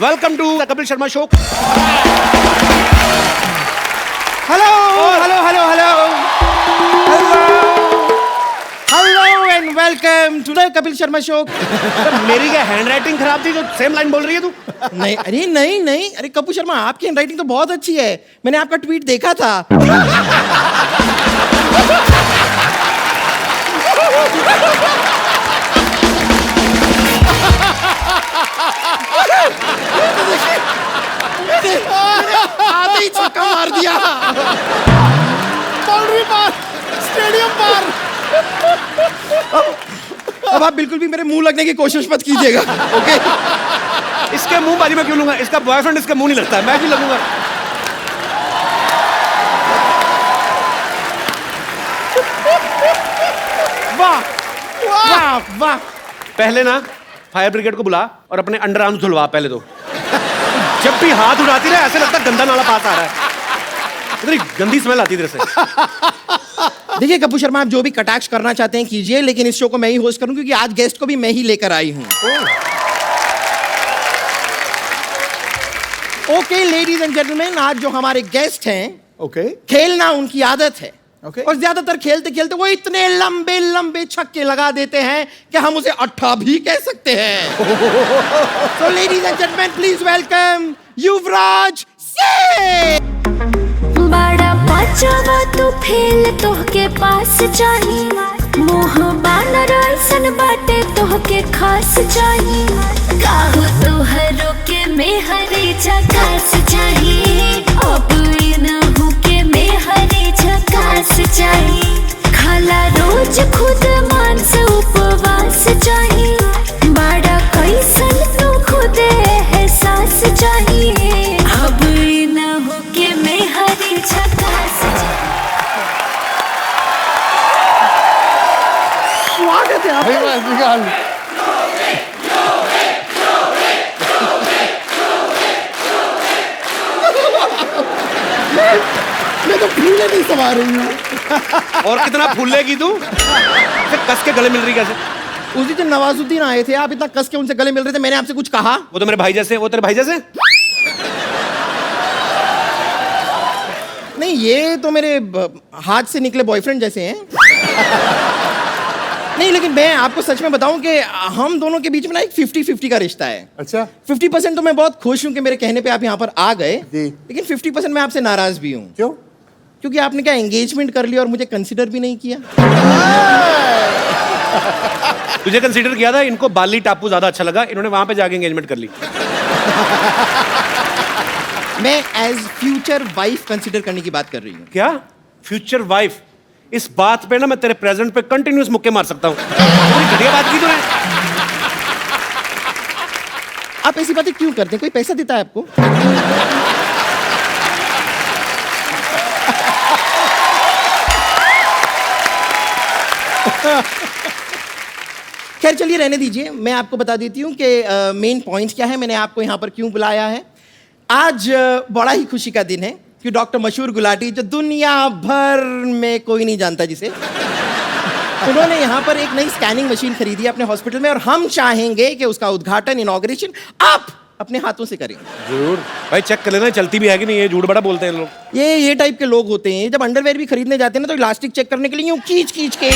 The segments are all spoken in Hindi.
Welcome to the Kapil Sharma show. Hello hello hello hello hello and welcome to the Kapil Sharma show. मेरी क्या हैंड राइटिंग खराब थी जो सेम लाइन बोल रही है तू? नहीं, अरे नहीं नहीं, अरे कपिल शर्मा आपकी हैंड राइटिंग तो बहुत अच्छी है। मैंने आपका ट्वीट देखा था। आते ही छक्का मार दिया। बाउंड्री पार, स्टेडियम पार। अब आप बिल्कुल भी मेरे मुंह लगने की कोशिश मत कीजिएगा, ओके? इसके मुंह बाजी में क्यों लूंगा? इसका बॉयफ्रेंड इसके मुंह नहीं लगता है, मैं भी लगूंगा। वाह वाह वाह। पहले ना फायर ब्रिगेड को बुला और अपने अंडर आर्म्स धुलवा पहले तो। जब भी हाथ उठाती रहे ऐसे लगता है गंदा नाला पास आ रहा है। इतनी गंदी स्मेल आती है इधर से। देखिए कपूर शर्मा, आप जो भी कटाक्ष करना चाहते हैं कीजिए, लेकिन इस शो को मैं ही होस्ट करूं क्योंकि आज गेस्ट को भी मैं ही लेकर आई हूं। ओके लेडीज एंड जेंटलमैन, आज जो हमारे गेस्ट हैं, ओके खेलना उनकी आदत है। Okay. और ज्यादातर खेलते खेलते वो इतने लंबे लंबे छक्के लगा देते हैं कि हम उसे अट्ठा भी कह सकते हैं। तो ladies and gentleman please welcome Yuvraj Singh. बड़ा पाचवा तू फेल तोहके पास चाही, मोह बानर ऐसन बाटे तोहके खास चाही। काहो तोहरो के मेहरी झकास चाही, अब इनहु के मेहरी झकास चाही। खाला रोज खुद मांस उपवास चाही, बड़ा कैसन तू खुद एहसास चाही। अब इनहु के मेहरी झकास चाही। स्वागत है आपका। मैं तो फूले नहीं समा रही हूँ। और कितना फूलेगी तू? कस के गले मिल रही कैसे? उस दिन नवाजुद्दीन आए थे, आप इतना कस के उनसे गले मिल रहे थे, मैंने आपसे कुछ कहा? वो तो मेरे भाई जैसे, वो तेरे भाई जैसे? नहीं, ये तो मेरे हाथ से निकले बॉयफ्रेंड जैसे हैं। नहीं, लेकिन मैं आपको सच में बताऊं कि हम दोनों के बीच में ना एक 50-50 का रिश्ता है। अच्छा 50% तो मैं बहुत खुश हूं कि मेरे कहने पे आप यहाँ पर आ गए, जी। लेकिन 50% मैं आपसे नाराज भी हूँ। क्यों? क्योंकि आपने क्या एंगेजमेंट कर लिया और मुझे कंसिडर भी नहीं किया। तुझे कंसीडर किया था, इनको बाली टापू ज्यादा अच्छा लगा, इन्होंने वहां पे जाके एंगेजमेंट कर ली। मैं एज फ्यूचर वाइफ कंसिडर करने की बात कर रही हूँ। क्या फ्यूचर वाइफ? इस बात पे ना मैं तेरे प्रेजेंट पे कंटिन्यूस मुक्के मार सकता हूँ। घटिया बात की तूने। आप ऐसी बातें क्यों करते हैं? कोई पैसा देता है आपको? खैर चलिए रहने दीजिए, मैं आपको बता देती हूँ कि मेन पॉइंट क्या है, मैंने आपको यहाँ पर क्यों बुलाया है। आज बड़ा ही खुशी का दिन है कि डॉक्टर मशहूर गुलाटी, जो दुनिया भर में कोई नहीं जानता जिसे, उन्होंने यहाँ पर एक नई स्कैनिंग मशीन खरीदी है अपने हॉस्पिटल में, और हम चाहेंगे कि उसका उद्घाटन, इनॉग्रेशन आप अपने हाथों से करें। जरूर भाई, चेक कर लेना चलती भी है कि नहीं। ये झूठ बड़ा बोलते हैं लोग। ये टाइप के लोग होते हैं, जब अंडरवेयर भी खरीदने जाते हैं ना तो इलास्टिक चेक करने के लिए यूं खींच खींच के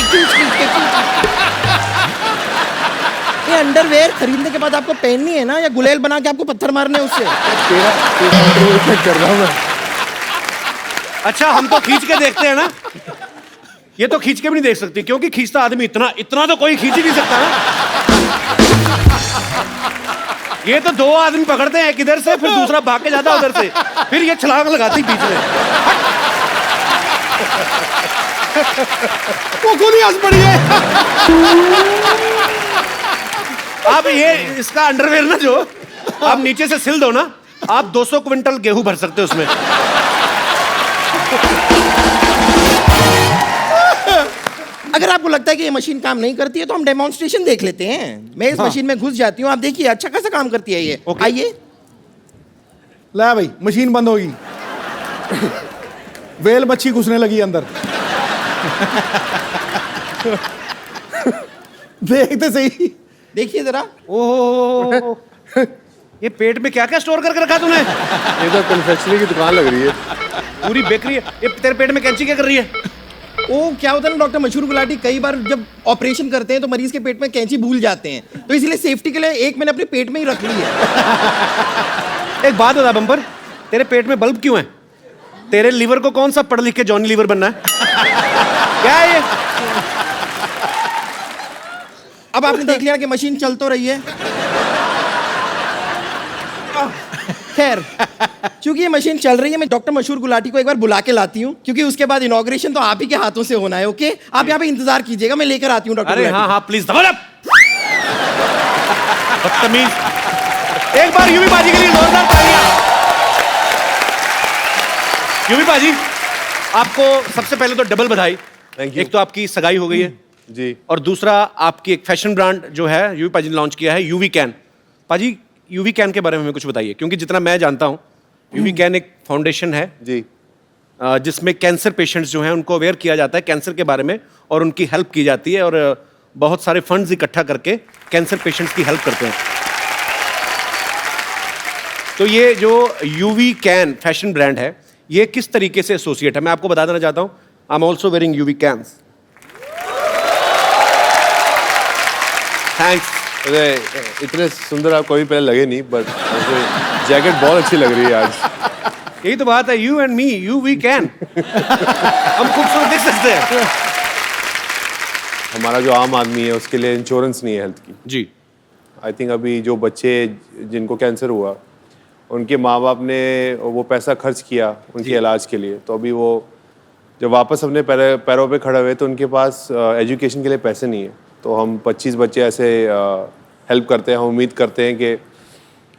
ये अंडरवेयर खरीदने के बाद आपको पहननी है ना, या गुलेल बना के आपको पत्थर मारने उससे? तेरा कर रहा हूं मैं। अच्छा, हम तो खींच के देखते हैं ना, ये तो खींच के भी नहीं देख सकती, क्योंकि खींचता आदमी इतना इतना तो कोई खींच ही नहीं सकता ना। ये तो दो आदमी पकड़ते हैं, एक इधर से फिर दूसरा भाग के जाता उधर से, फिर ये छलांग लगाती बीच में। वो खुद ही हंस पड़ी है। अब ये इसका अंडरवेयर ना, जो आप नीचे से सिल दो ना, आप 200 क्विंटल गेहूं भर सकते हो उसमें। अगर आपको लगता है कि ये मशीन काम नहीं करती है तो हम डेमोन्स्ट्रेशन देख लेते हैं। मैं इस मशीन में घुस जाती हूँ, आप देखिए अच्छा खासा काम करती है ये। आइए। ला भाई, मशीन बंद होगी। वेल मच्छी घुसने लगी अंदर। देखते सही, देखिए जरा। ओह ये पेट में क्या क्या स्टोर करके रखा तूने? ये तो कन्फेक्शनरी की दुकान लग रही है। पूरी बेकरी है। ये तेरे पेट में कैंची क्या कर रही है? वो क्या होता है ना डॉक्टर मशहूर गुलाटी, कई बार जब ऑपरेशन करते हैं तो मरीज के पेट में कैंची भूल जाते हैं, तो इसलिए सेफ्टी के लिए एक मैंने अपने पेट में ही रख ली है। एक बात बता बम्पर, तेरे पेट में बल्ब क्यों है? तेरे लीवर को कौन सा पढ़ लिख के जॉनी लीवर बनना है? क्या है ये? अब आपने देख लिया कि मशीन चल तो रही है। खैर, क्योंकि ये मशीन चल रही है, मैं डॉक्टर मशहूर गुलाटी को एक बार बुला के लाती हूँ, क्योंकि उसके बाद इनॉग्रेशन तो आप ही के हाथों से होना है। ओके, आप यहाँ पे इंतजार कीजिएगा, मैं लेकर आती हूँ डॉक्टर अरे गुलाटी हाँ को। हाँ प्लीज दबा दब। बदतमीज। एक बार यूवी बाजी के लिए जोरदार तालियां। यूवी बाजी, आपको सबसे पहले तो डबल बधाई। Thank you. एक तो आपकी सगाई हो गई है जी। और दूसरा आपकी एक फैशन ब्रांड जो है यूवी पाजी ने लॉन्च किया है, यूवी कैन। पाजी, यूवी कैन के बारे में हमें कुछ बताइए, क्योंकि जितना मैं जानता हूँ यूवी कैन एक फाउंडेशन है जी। जिसमें कैंसर पेशेंट्स जो हैं उनको अवेयर किया जाता है कैंसर के बारे में और उनकी हेल्प की जाती है, और बहुत सारे फंड्स इकट्ठा करके कैंसर पेशेंट्स की हेल्प करते हैं। तो ये जो यूवी कैन फैशन ब्रांड है, ये किस तरीके से एसोसिएट है? मैं आपको बता देना चाहता हूँ, I am also wearing UV cans. Thanks. अरे इतने सुंदर आप कभी पहले लगे नहीं, बट जैकेट बहुत अच्छी लग रही है आज। यही तो बात है, you and me, you we can. हम खूबसूरत दिख सकते हैं। हमारा जो आम आदमी है उसके लिए इंश्योरेंस नहीं है हेल्थ की। जी। आई थिंक अभी जो बच्चे जिनको कैंसर हुआ, उनके माँ बाप ने वो पैसा खर्च किया उनके इलाज के लिए, तो अभी वो जब वापस अपने पैरों पे खड़े हुए तो उनके पास एजुकेशन के लिए पैसे नहीं है। तो हम 25 बच्चे ऐसे हेल्प करते हैं। हम उम्मीद करते हैं कि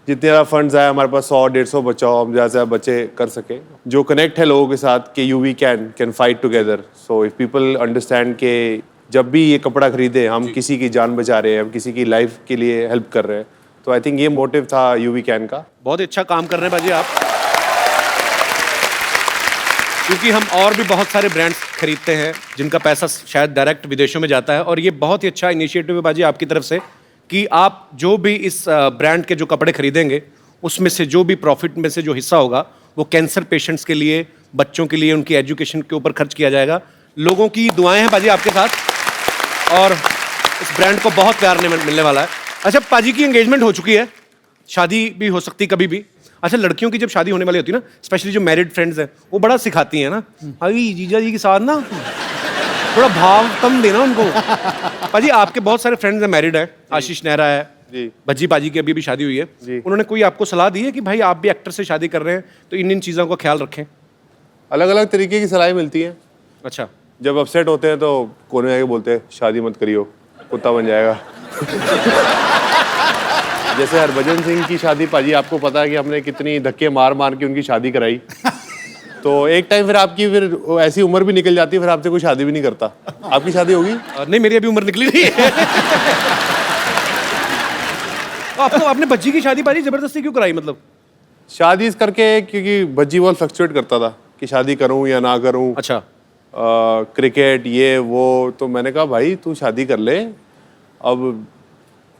जितने ज़्यादा फंड्स आए, हमारे पास 100-150 बच्चा हो, हम ज़्यादा से ज़्यादा बच्चे कर सके। जो कनेक्ट है लोगों के साथ कि UV can fight together. So if people understand कि जब भी ये कपड़ा खरीदे हम किसी की जान बचा रहे हैं, हम किसी की लाइफ के लिए हेल्प कर रहे हैं, तो आई थिंक ये मोटिव था यूवी कैन का। बहुत अच्छा काम कर रहे हैं बाजी आप, क्योंकि हम और भी बहुत सारे ब्रांड्स खरीदते हैं जिनका पैसा शायद डायरेक्ट विदेशों में जाता है, और ये बहुत ही अच्छा इनिशिएटिव है बाजी आपकी तरफ से कि आप जो भी इस ब्रांड के जो कपड़े खरीदेंगे उसमें से जो भी प्रॉफिट में से जो हिस्सा होगा वो कैंसर पेशेंट्स के लिए, बच्चों के लिए, उनकी एजुकेशन के ऊपर खर्च किया जाएगा। लोगों की दुआएं हैं बाजी आपके साथ, और इस ब्रांड को बहुत प्यार मिलने वाला है। अच्छा, पाजी की एंगेजमेंट हो चुकी है, शादी भी हो सकती कभी भी। अच्छा, लड़कियों की जब शादी होने वाली होती है ना, स्पेशली जो मैरिड फ्रेंड्स हैं, वो बड़ा सिखाती हैं ना, अभी जीजा जी के साथ ना थोड़ा भाव कम देना उनको। पाजी, आपके बहुत सारे फ्रेंड्स हैं, मैरिड है, आशीष नेहरा है जी, भज्जी पाजी की अभी शादी हुई है जी। उन्होंने कोई आपको सलाह दी है कि भाई आप भी एक्टर से शादी कर रहे हैं तो इन चीज़ों का ख्याल रखें? अलग अलग तरीके की सलाह मिलती है। अच्छा। जब अपसेट होते हैं तो कोने में आके बोलते हैं शादी मत करियो, कुत्ता बन जाएगा। जैसे हरभजन सिंह की शादी, पाजी आपको पता है कि हमने कितनी धक्के मार मार के उनकी शादी कराई। तो एक टाइम फिर आपकी ऐसी उम्र भी निकल जाती है, फिर आपसे कोई शादी भी नहीं करता। आपकी शादी होगी? नहीं, मेरी अभी उम्र निकली नहीं है। आपको आपने बच्ची की शादी पाजी जबरदस्ती क्यों कराई? मतलब शादी इस करके क्योंकि भज्जी बहुत फ्लक्चुएट करता था कि शादी करूं या ना करूं। अच्छा। क्रिकेट ये वो, तो मैंने कहा भाई तू शादी कर ले, अब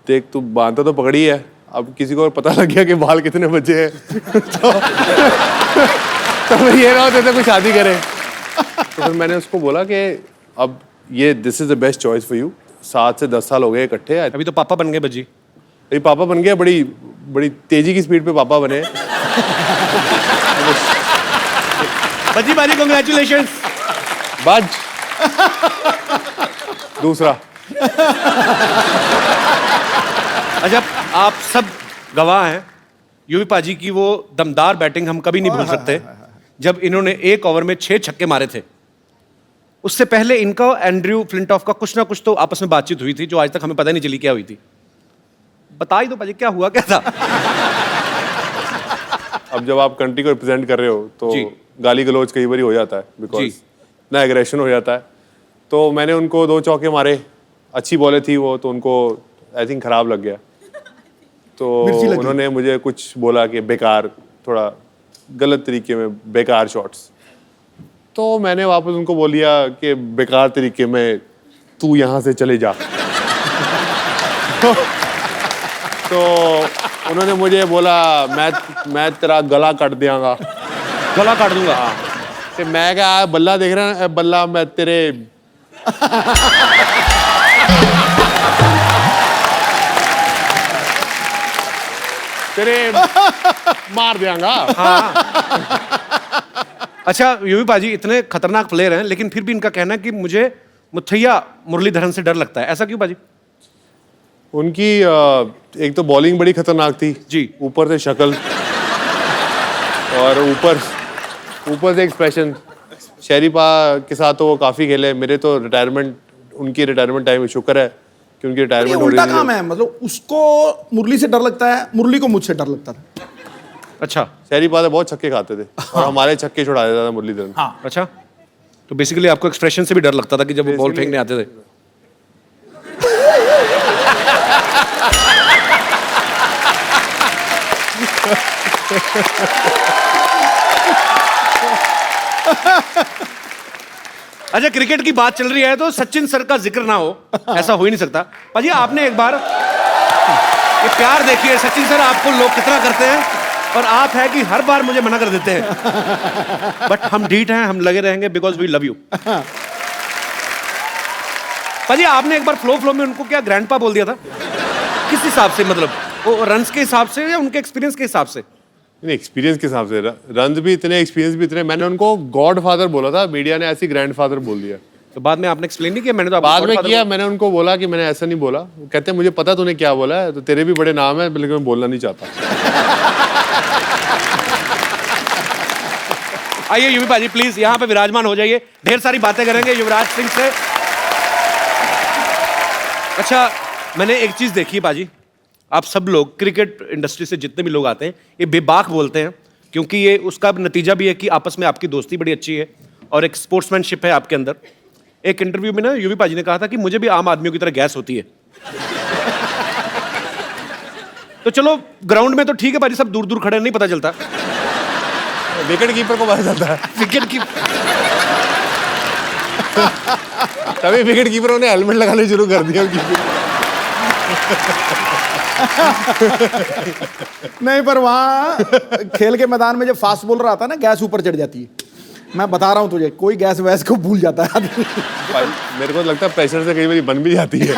देख तू बांधा तो पकड़ी है, अब किसी को पता लग गया कि बाल कितने बचे हैं तो फिर ये ना होते थे कोई शादी करे। तो फिर मैंने उसको बोला कि अब ये this is the best choice for you. 7 से 10 साल हो गए इकट्ठे। अभी तो पापा बन गए बज्जी। अभी पापा बन गया, बड़ी बड़ी तेजी की स्पीड पे पापा बने। बज्जी पाजी, कांग्रेचुलेशंस। बाज दूसरा। अच्छा, आप सब गवाह हैं, यूवी पाजी की वो दमदार बैटिंग हम कभी नहीं भूल सकते, जब इन्होंने एक ओवर में 6 छक्के मारे थे। उससे पहले इनका एंड्रयू फ्लिंटॉफ का कुछ ना कुछ तो आपस में बातचीत हुई थी जो आज तक हमें पता नहीं चली क्या हुई थी। बता ही दो पाजी, क्या हुआ क्या था? अब जब आप कंट्री को रिप्रेजेंट कर रहे हो तो जी। गाली गलौज कई बार हो जाता है, बिकॉज जी। इतना एग्रेशन हो जाता है। तो मैंने उनको 2 चौके मारे, अच्छी बॉलें थी वो, तो उनको आई थिंक खराब लग गया। तो उन्होंने मुझे कुछ बोला कि बेकार, थोड़ा गलत तरीके में बेकार शॉट्स। तो मैंने वापस उनको बोल दिया कि बेकार तरीके में तू यहाँ से चले जा। तो उन्होंने मुझे बोला मैं तेरा गला काट दियांगा। गला काट दूंगा। तो मैं क्या बल्ला देख रहा है, बल्ला मैं तेरे मार दियांगा। अच्छा यूवी पाजी इतने खतरनाक प्लेयर हैं, लेकिन फिर भी इनका कहना है कि मुझे मुथैया मुरलीधरन से डर लगता है। ऐसा क्यों पाजी? उनकी एक तो बॉलिंग बड़ी खतरनाक थी जी। ऊपर से शक्ल और ऊपर से एक्सप्रेशन। शरीफा के साथ तो वो काफी खेले। मेरे तो उनकी रिटायरमेंट टाइम शुक्र है कि उनकी ये रिटायरमेंट हो उल्टा रही काम है, मतलब उसको मुरली से डर लगता है, मुरली को मुझसे डर लगता था। अच्छा शरीफा तो बहुत छक्के खाते थे और हमारे छक्के छुड़ा देता था मुरलीधरन। हाँ। अच्छा, तो बेसिकली आपको एक्सप्रेशन से भी डर लगता था कि जब वो बॉल फेंकने आते थे। अच्छा क्रिकेट की बात चल रही है तो सचिन सर का जिक्र ना हो, ऐसा हो ही नहीं सकता। पाजी आपने एक बार ये प्यार देखिए, सचिन सर आपको लोग कितना करते हैं और आप है कि हर बार मुझे मना कर देते हैं। बट हम ढीठ हैं, हम लगे रहेंगे बिकॉज वी लव यू। पाजी आपने एक बार फ्लो में उनको क्या ग्रैंडपा बोल दिया था? किस हिसाब से, मतलब वो रन्स के हिसाब से या उनके एक्सपीरियंस के हिसाब से? एक्सपीरियंस के हिसाब से रन भी इतने, एक्सपीरियंस भी इतने। मैंने उनको गॉड फादर बोला था, मीडिया ने ऐसी ग्रैंड फादर बोल दिया। तो बाद में आपने एक्सप्लेन नहीं किया? मैंने तो आपको बाद में Godfather किया, मैंने उनको बोला कि मैंने ऐसा नहीं बोला। वो कहते हैं मुझे पता तूने क्या बोला है, तो तेरे भी बड़े नाम है, लेकिन मैं बोलना नहीं चाहता। आइए यूवी पाजी प्लीज यहाँ पे विराजमान हो जाइए, ढेर सारी बातें करेंगे युवराज सिंह से। अच्छा मैंने एक चीज देखी है पाजी, आप सब लोग क्रिकेट इंडस्ट्री से जितने भी लोग आते हैं ये बेबाक बोलते हैं, क्योंकि ये उसका नतीजा भी है कि आपस में आपकी दोस्ती बड़ी अच्छी है और एक स्पोर्ट्समैनशिप है आपके अंदर। एक इंटरव्यू में ना यूवी पाजी ने कहा था कि मुझे भी आम आदमियों की तरह गैस होती है। तो चलो ग्राउंड में तो ठीक है पाजी, सब दूर दूर खड़े नहीं पता चलता। विकेट कीपर को पता चलता है। विकेट की तभी विकेट कीपरों ने हेलमेट लगाने शुरू कर दिया। नहीं, पर वहाँ खेल के मैदान में जब फास्ट बॉलर आता है ना, गैस ऊपर चढ़ जाती है। मैं बता रहा हूँ तुझे, कोई गैस वैस को भूल जाता है आदमी। मेरे को लगता है प्रेशर से कई बार बन भी जाती है।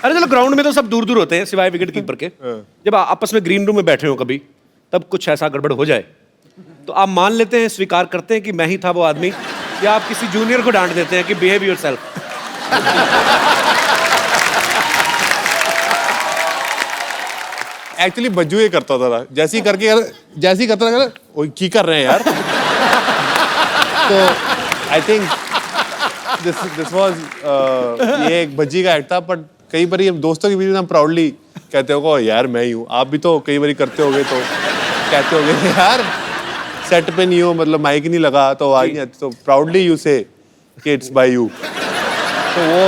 अरे चलो ग्राउंड में तो सब दूर दूर होते हैं सिवाय विकेट कीपर के। जब आपस में ग्रीन रूम में बैठे हो कभी, तब कुछ ऐसा गड़बड़ हो जाए तो आप मान लेते हैं, स्वीकार करते हैं कि मैं ही था वो आदमी, या आप किसी जूनियर को डांट देते हैं कि बिहेव योरसेल्फ? एक्चुअली बज्जू ये करता था, जैसे ही करता था, वो की कर रहे हैं यार। तो आई थिंक दिस वाज ये एक भज्जी का एक्ट था। बट कई बार दोस्तों के बीच में हम प्राउडली कहते हो यार मैं ही हूँ। आप भी तो कई बार करते होगे, तो कहते होगे यार सेट पे नहीं हो, मतलब माइक नहीं लगा तो आवाज नहीं आती, तो प्राउडली यू से कि इट्स बाय यू। तो वो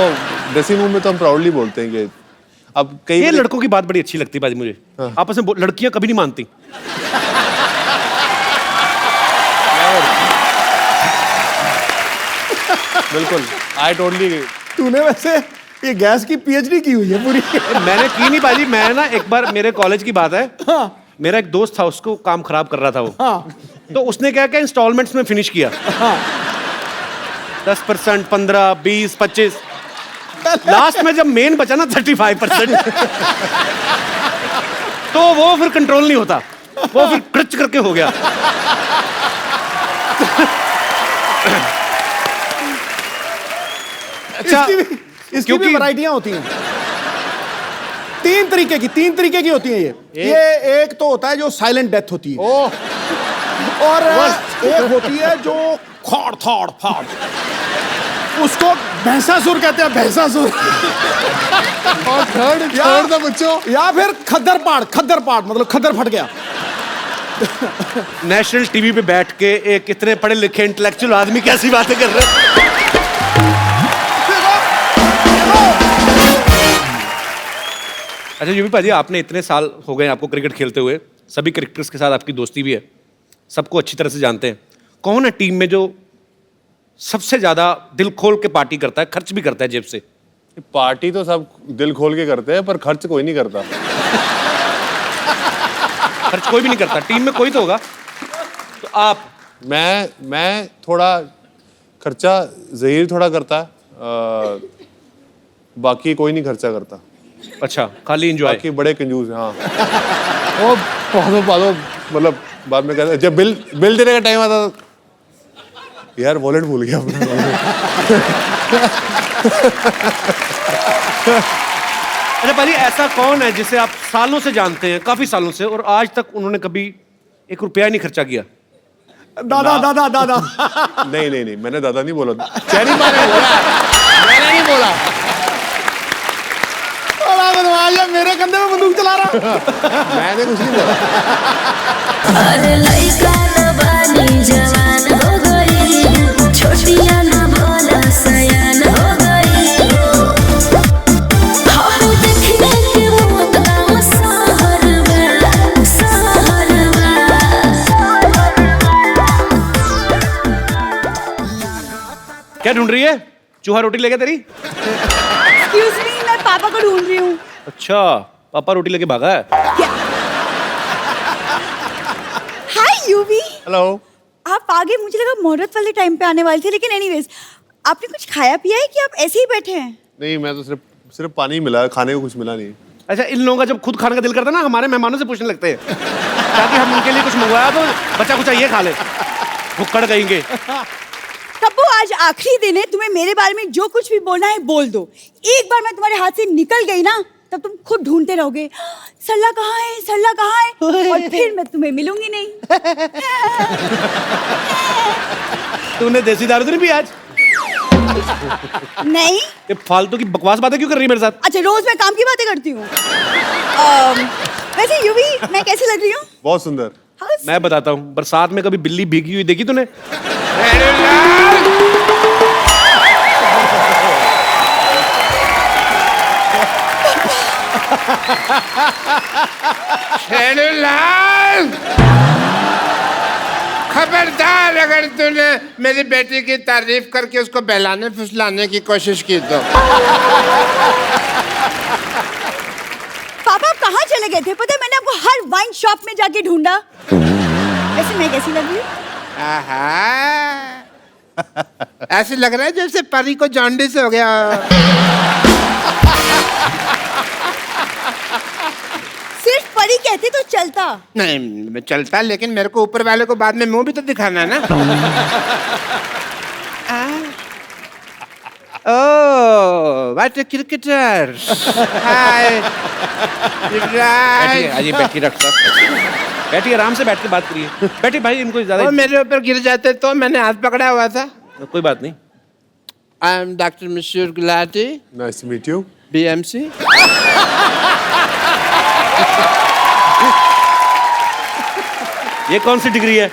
ड्रेसिंग रूम में तो हम प्राउडली बोलते हैं कि अब कई ये लड़कों की बात बड़ी अच्छी लगती है बाजी मुझे। आपस में लड़कियां कभी नहीं मानती। बिल्कुल आई टोटली। तूने वैसे ये गैस की पीएचडी की हुई है पूरी। मैंने की नहीं बाजी, मैं ना एक बार मेरे कॉलेज की बात है, मेरा एक दोस्त था, उसको काम खराब कर रहा था वो। तो उसने क्या क्या इंस्टॉलमेंट्स में फिनिश किया। 10%, 15, 20, 25, लास्ट में जब मेन बचा ना 35%, तो वो फिर कंट्रोल नहीं होता, वो फिर क्रच करके हो गया। अच्छा इसकी भी वैरायटियां होती हैं। तीन तरीके की होती हैं ये एक तो होता है जो साइलेंट डेथ होती है, और एक होती है जो खाड़ थाड़ फाड़, उसको भैंसासुर कहते हैं, भैंसासुर। और थर्ड था बच्चों, या फिर खद्दर पाड़ मतलब खद्दर फट गया। नेशनल टीवी पे बैठ के एक इतने पढ़े लिखे इंटेलेक्चुअल आदमी कैसी बातें कर रहे हैं। अच्छा यूवी पाजी, आपने इतने साल हो गए आपको क्रिकेट खेलते हुए, सभी क्रिकेटर्स के साथ आपकी दोस्ती भी है, सबको अच्छी तरह से जानते हैं। कौन है टीम में जो सबसे ज्यादा दिल खोल के पार्टी करता है, खर्च भी करता है जेब से? पार्टी तो सब दिल खोल के करते हैं, पर खर्च कोई नहीं करता। खर्च कोई भी नहीं करता, टीम में कोई तो होगा। तो आप? मैं थोड़ा खर्चा ज़हीर थोड़ा करता है, बाकी कोई नहीं खर्चा करता। अच्छा, खाली एंजॉय। बाकी बड़े कंजूस हैं, हाँ। वो पादो मतलब बाद में कहते जब बिल देने का टाइम आता यार वॉलेट भूल गया अपना। अच्छा पाजी, ऐसा कौन है जिसे आप सालों से जानते हैं, काफी सालों से, और आज तक उन्होंने कभी 1 रुपया नहीं खर्चा किया? दादा। नहीं, मैंने दादा नहीं बोला, चैनी मारे बोला, मैंने नहीं बोला। मेरे कंधे में बंदूक चला रहा। मैंने कुछ नहीं बोला। अरे लइका न बानी जवान हो गई, छोटिया न भोला सयान हो गई। हम देखने के मोतला सहर में। क्या ढूंढ रही है? चूहा रोटी लेके तेरी? एक्सक्यूज मी, मैं पापा को ढूंढ रही हूँ। अच्छा, पापा रोटी लेके भागा है। हाय यूवी। हेलो। आप आगे, मुझे लगा मुहूर्त वाले टाइम पे आने वाले थे, लेकिन एनीवेज आपने कुछ खाया पिया है कि आप ऐसे ही बैठे हैं? नहीं, मैं तो सिर्फ पानी मिला, खाने को कुछ मिला नहीं। अच्छा, इन लोगों का जब खुद खाने का दिल करता है ना, हमारे मेहमानों से पूछने लगते हैं ताकि हम उनके लिए कुछ मंगवाया तो बचा कुचा ये खा ले, भुक्कड़ कहेंगे। तब्बू, आज आखिरी दिन है, तुम्हें मेरे बारे में जो कुछ भी बोलना है बोल दो। एक बार मैं तुम्हारे हाथ से निकल गई ना, तब तुम खुद ढूंढते रहोगे, सरला कहाँ है, सरला कहाँ है, और फिर मैं तुम्हें मिलूंगी नहीं। तूने देसी दारू तो नहीं पी आज? नहीं। ये फालतू की बकवास बातें क्यों कर रही है मेरे साथ? अच्छा, रोज मैं काम की बातें करती हूँ। वैसे यूवी, मैं कैसी लग रही हूँ? बहुत सुंदर। मैं बताता हूँ, बरसात में कभी बिल्ली भीगी हुई देखी तूने? खबरदार अगर तूने मेरी बेटी की तारीफ करके उसको बहलाने फुसलाने की कोशिश की तो। पापा, आप कहाँ चले गए थे? पता है, मैंने आपको हर वाइन शॉप में जाके ढूंढा। वैसे मैं कैसी लग रही हूँ? आहा, ऐसे लग रहा है जैसे परी को जॉन्डिस हो गया। सिर्फ परी कहती तो चलता। नहीं, मैं चलता, लेकिन मेरे को ऊपर वाले को बाद में मुंह भी तो दिखाना है ना। ओह, व्हाट अ क्रिकेटर। हाय। बैठिए, बैठिए डॉक्टर साहब, बैठिए, आराम से बैठ के बात करिए। बैठिए भाई, इनको ज्यादा वो मेरे ऊपर गिर जाते तो मैंने हाथ पकड़ा हुआ था। कोई बात नहीं। आई am doctor Mashhoor Gulati, nice to meet you. BMC। ये कौन सी डिग्री है?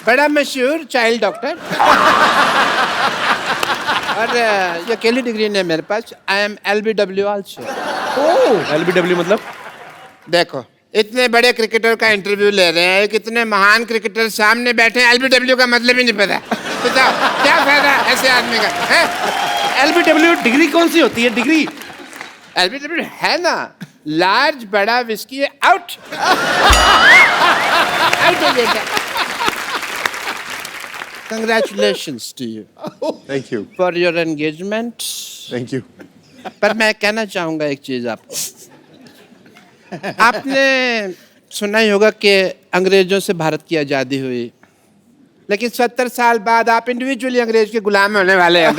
बड़ा मशहूर चाइल्ड डॉक्टर। और ये अकेली डिग्री नहीं है मेरे पास। I am LBW also. LBW मतलब? देखो, इतने बड़े क्रिकेटर का इंटरव्यू ले रहे हैं, कितने महान क्रिकेटर सामने बैठे हैं, LBW का मतलब ही नहीं पता। बताओ क्या फायदा ऐसे आदमी का है? LBW डिग्री कौन सी होती है? डिग्री LBW है ना, लार्ज बड़ा whisky out. Congratulations to you thank you. for your engagement। Thank you. पर मैं कहना चाहूंगा एक चीज आपको। आपने सुना ही होगा कि अंग्रेजों से भारत की आजादी हुई, लेकिन 70 साल बाद आप इंडिविजुअली अंग्रेज के गुलाम होने वाले हैं।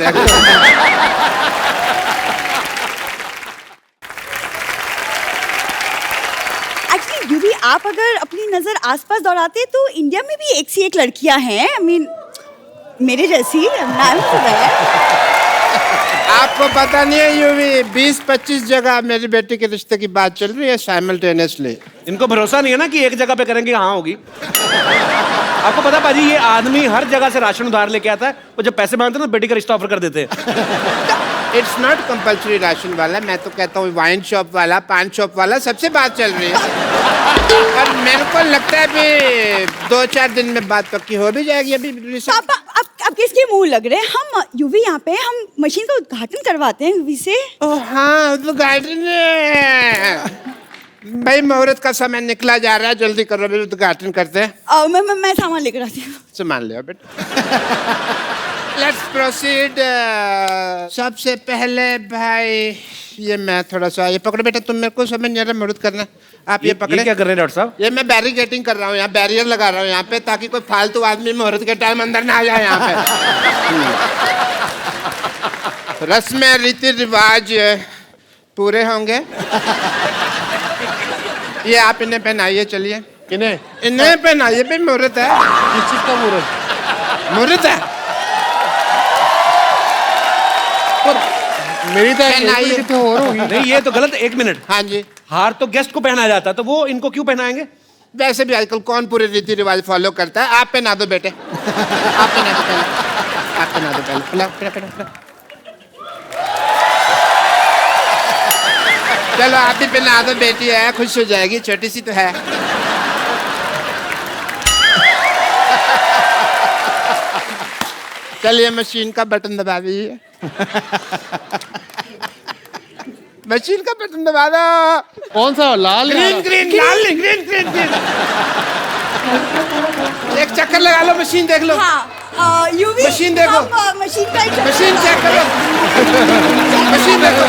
एक्चुअली यूवी, आप अगर अपनी नजर आसपास दौड़ाते तो इंडिया में भी एक सी एक लड़कियां हैं। आई मीन, मेरे जैसी। आपको पता नहीं है यूवी, 20-25 जगह मेरी बेटी के रिश्ते की बात चल रही है साइमल्टेनियसली। इनको भरोसा नहीं है ना कि एक जगह पे करेंगे हाँ होगी। आपको पता पाजी, ये आदमी हर जगह से राशन उधार लेके आता है, वो जब पैसे मांगते हैं ना बेटी का रिश्ता ऑफर कर देते हैं। इट्स नॉट कंपल्सरी राशन वाला, मैं तो कहता हूँ वाइन शॉप वाला, पान शॉप वाला, सबसे बात चल रही है। और मेरे को लगता है अभी 2-4 दिन में बात पक्की हो भी जाएगी। अभी पापा, आप किसके मुंह लग रहे हैं? हम यूवी यहाँ पे हैं, हम मशीन का उद्घाटन करवाते हैं यूवी से। ओ हाँ, उद्घाटन है। भाई मुहूर्त का समय निकला जा रहा है, जल्दी करो, अभी उद्घाटन करते हैं। मैं सामान लेकर आती हूँ। सामान ले आओ बेटा। Let's proceed. सबसे पहले भाई ये मैं थोड़ा सा ये पकड़ो बेटा, तुम मेरे को समझ नहीं आ रहा मुहूर्त करना। आप ये पकड़े। क्या कर रहे हैं डॉक्टर साहब? ये मैं बैरिकेटिंग कर रहा हूँ, यहाँ बैरियर लगा रहा हूँ यहाँ पे, ताकि कोई फालतू आदमी मुहूर्त के टाइम अंदर ना आ जाए यहाँ पे। रस्में रीति रिवाज पूरे होंगे। ये आप इन्हें पहनाइए, चलिए। किन्हें? इन्हें पहनाइए, भाई मुहूर्त है। किस चीज का मुहूर्त? मुहूर्त है। मेरी तो पहनाइए। कितने और होगी। नहीं, ये तो गलत है। 1 मिनट। हाँ जी। हार तो गेस्ट को पहनाया जाता है, तो वो इनको क्यों पहनाएंगे? वैसे भी आजकल कौन पूरे रीति रिवाज फॉलो करता है? आप पहना दो बेटे। आप पहना दो पहले। आप पहना दो पहले। पहना। चलो आप भी पहना दो, बेटी है, खुश हो जाएगी, छोटी सी तो है। चलिए मशीन का बटन दबा दीजिए। मशीन का बटन दबा दो। कौन सा? लाल? ग्रीन लाल नहीं, ग्रीन। एक चक्कर लगा लो, मशीन देख लो। हाँ, यूवी मशीन देखो। मशीन का मशीन चेक करो। मशीन देखो।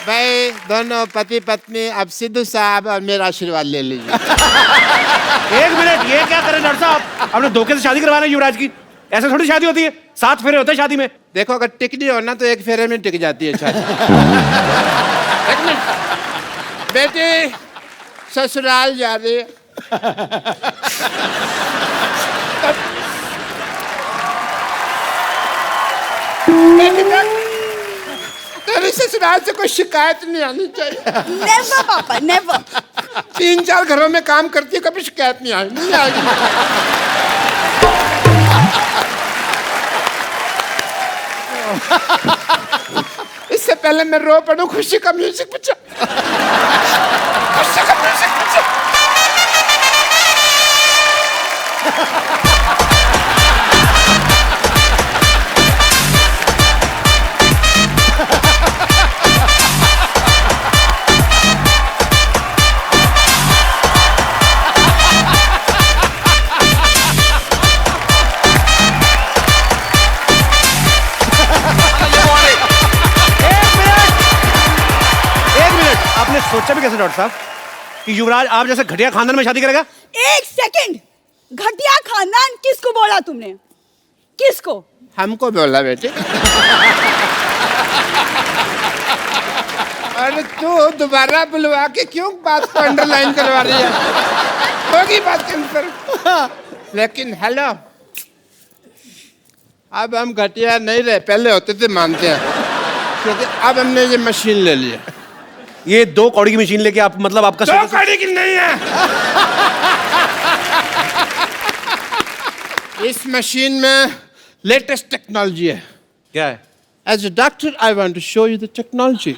भाई दोनों पति पत्नी अब सिद्धू साहब और मेरा आशीर्वाद ले लीजिए। 1 मिनट, ये क्या कर रहे हैं डॉक्टर साहब? आपने धोखे से शादी करवाना है युवराज की? ऐसे थोड़ी शादी होती है, 7 फेरे होते हैं शादी में। देखो अगर टिकनी हो ना तो 1 फेरे में टिक जाती है शादी। एक मिनट। बेटी ससुराल जा रही है। तेरी ससुराल से कोई शिकायत नहीं आनी चाहिए। नेवर पापा, नेवर। 3-4 घरों में काम करती है, कभी शिकायत नहीं आएगी। इससे पहले मैं रो पड़ूं, खुशी का म्यूजिक बजा। खुशी का म्यूजिक बजा। आपने सोचा भी कैसे डॉक्टर साहब कि युवराज आप जैसे घटिया खानदान में शादी करेगा? 1 सेकंड, घटिया खानदान किसको बोला तुमने? किसको? हमको बोला बेटे। अरे तू दोबारा बुलवा के क्यों बात को अंडरलाइन करवा रही है? होगी बात कंफर्म। लेकिन हेलो, अब हम घटिया नहीं रहे, पहले होते थे मानते हैं, क्योंकि अब हमने ये मशीन ले लिया। ये 2 कौड़ी की मशीन लेके आप मतलब आपका 2 कौड़ी की नहीं है। इस मशीन में लेटेस्ट टेक्नोलॉजी है। क्या है? As a doctor, I want to show you the technology.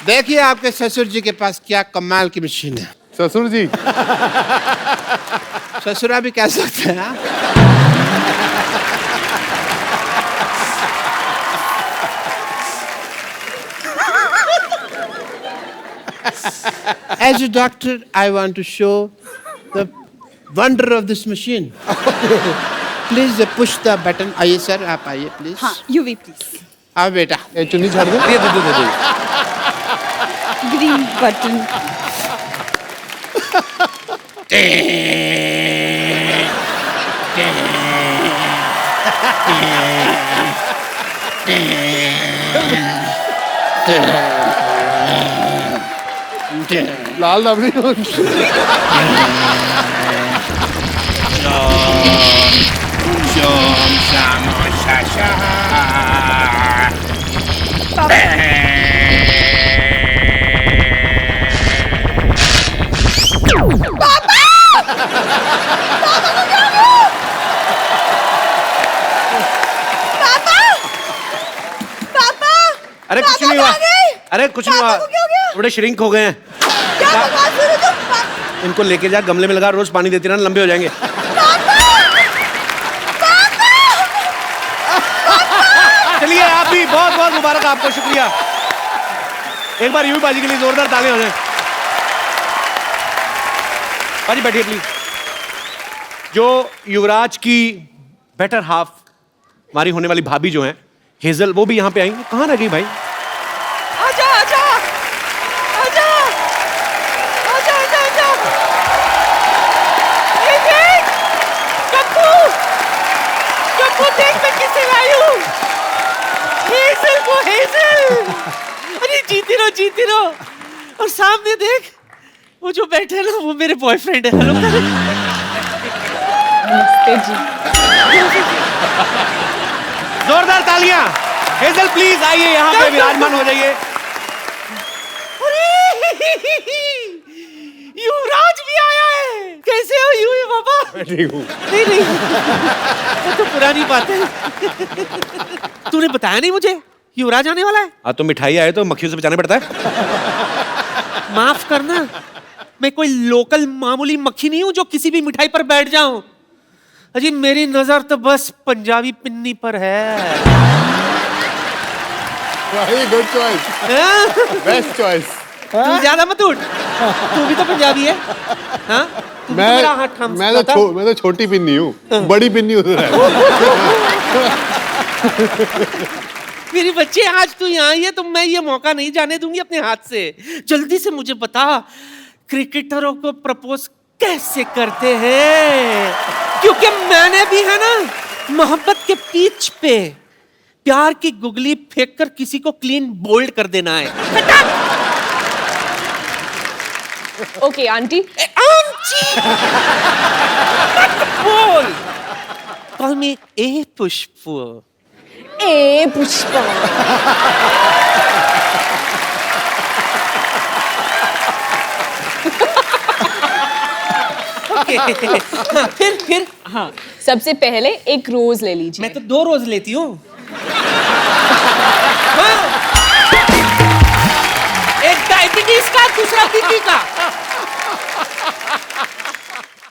देखिए आपके ससुर जी के पास क्या कमाल की मशीन है। ससुर जी? ससुरा भी कह सकते हैं। हाँ? As a doctor, I want to show the wonder of this machine. Please push the button. आइए सर, आप आइए प्लीज। हाँ, यूवी प्लीज। आओ बेटा। ये चुन्नी छाड़ दो। दे। Green button. लाल रबड़ी अरे कुछ नहीं हुआ, अरे कुछ नहीं हुआ, थोड़े श्रिंक हो गए हैं। क्या बकवास कर रहे हो तुम? इनको लेके जा, गमले में लगा, रोज पानी देती रहना, लंबे हो जाएंगे। चलिए आप भी बहुत बहुत मुबारक आपको, शुक्रिया। एक बार यूं बाजी के लिए जोरदार तालियां हो जाए। बाजी बैठिए प्लीज। जो युवराज की बेटर हाफ, हमारी होने वाली भाभी जो है हेजल, वो भी यहाँ पे आएंगे। कहाँ रह गई भाई? आजा आजा आजा आजा आजा आजा। ये देख कप्पू, कप्पू देख मैं किसे लाई हूँ। हेजल को, हेजल। अरे जीती रहो और सामने देख वो जो बैठे ना, वो मेरे बॉयफ्रेंड है। हेलो जोरदार तालियां। हेजल प्लीज आइए, यहाँ पे विराजमान हो जाइए। युवराज भी आया है। कैसे हो यू बाबा? ठीक हूँ। नहीं वो तो पुरानी बात है। तूने बताया नहीं मुझे युवराज आने वाला है। हाँ तो मिठाई आए तो मक्खियों से बचाना पड़ता है। माफ करना, मैं कोई लोकल मामूली मक्खी नहीं हूँ जो किसी भी मिठाई पर बैठ जाऊं। अजी मेरी नजर तो बस पंजाबी पिन्नी पर है। Very good choice, best choice. तू ज्यादा मत उठ, तू भी तो पंजाबी है। हाँ तू भी तो मेरा हाथ थाम मैं सकता था। मैं तो छोटी पिन्नी हूँ, बड़ी पिन्नी उधर है। मेरी बच्चे आज तू यहाँ आई है तो मैं ये मौका नहीं जाने दूंगी अपने हाथ से। जल्दी से मुझे बता, क्रिकेटरों को प्रपोज कैसे करते हैं? क्योंकि मैंने भी है ना मोहब्बत के पिच पे प्यार की गुगली फेंक कर किसी को क्लीन बोल्ड कर देना है। Okay aunty. आंटी बोल, कॉल मी ए पुष्प। ए पुष्पा। फिर हाँ, सबसे पहले एक रोज ले लीजिए। मैं तो 2 रोज लेती हूँ। एक डायबिटीज का, दूसरा बीपी का।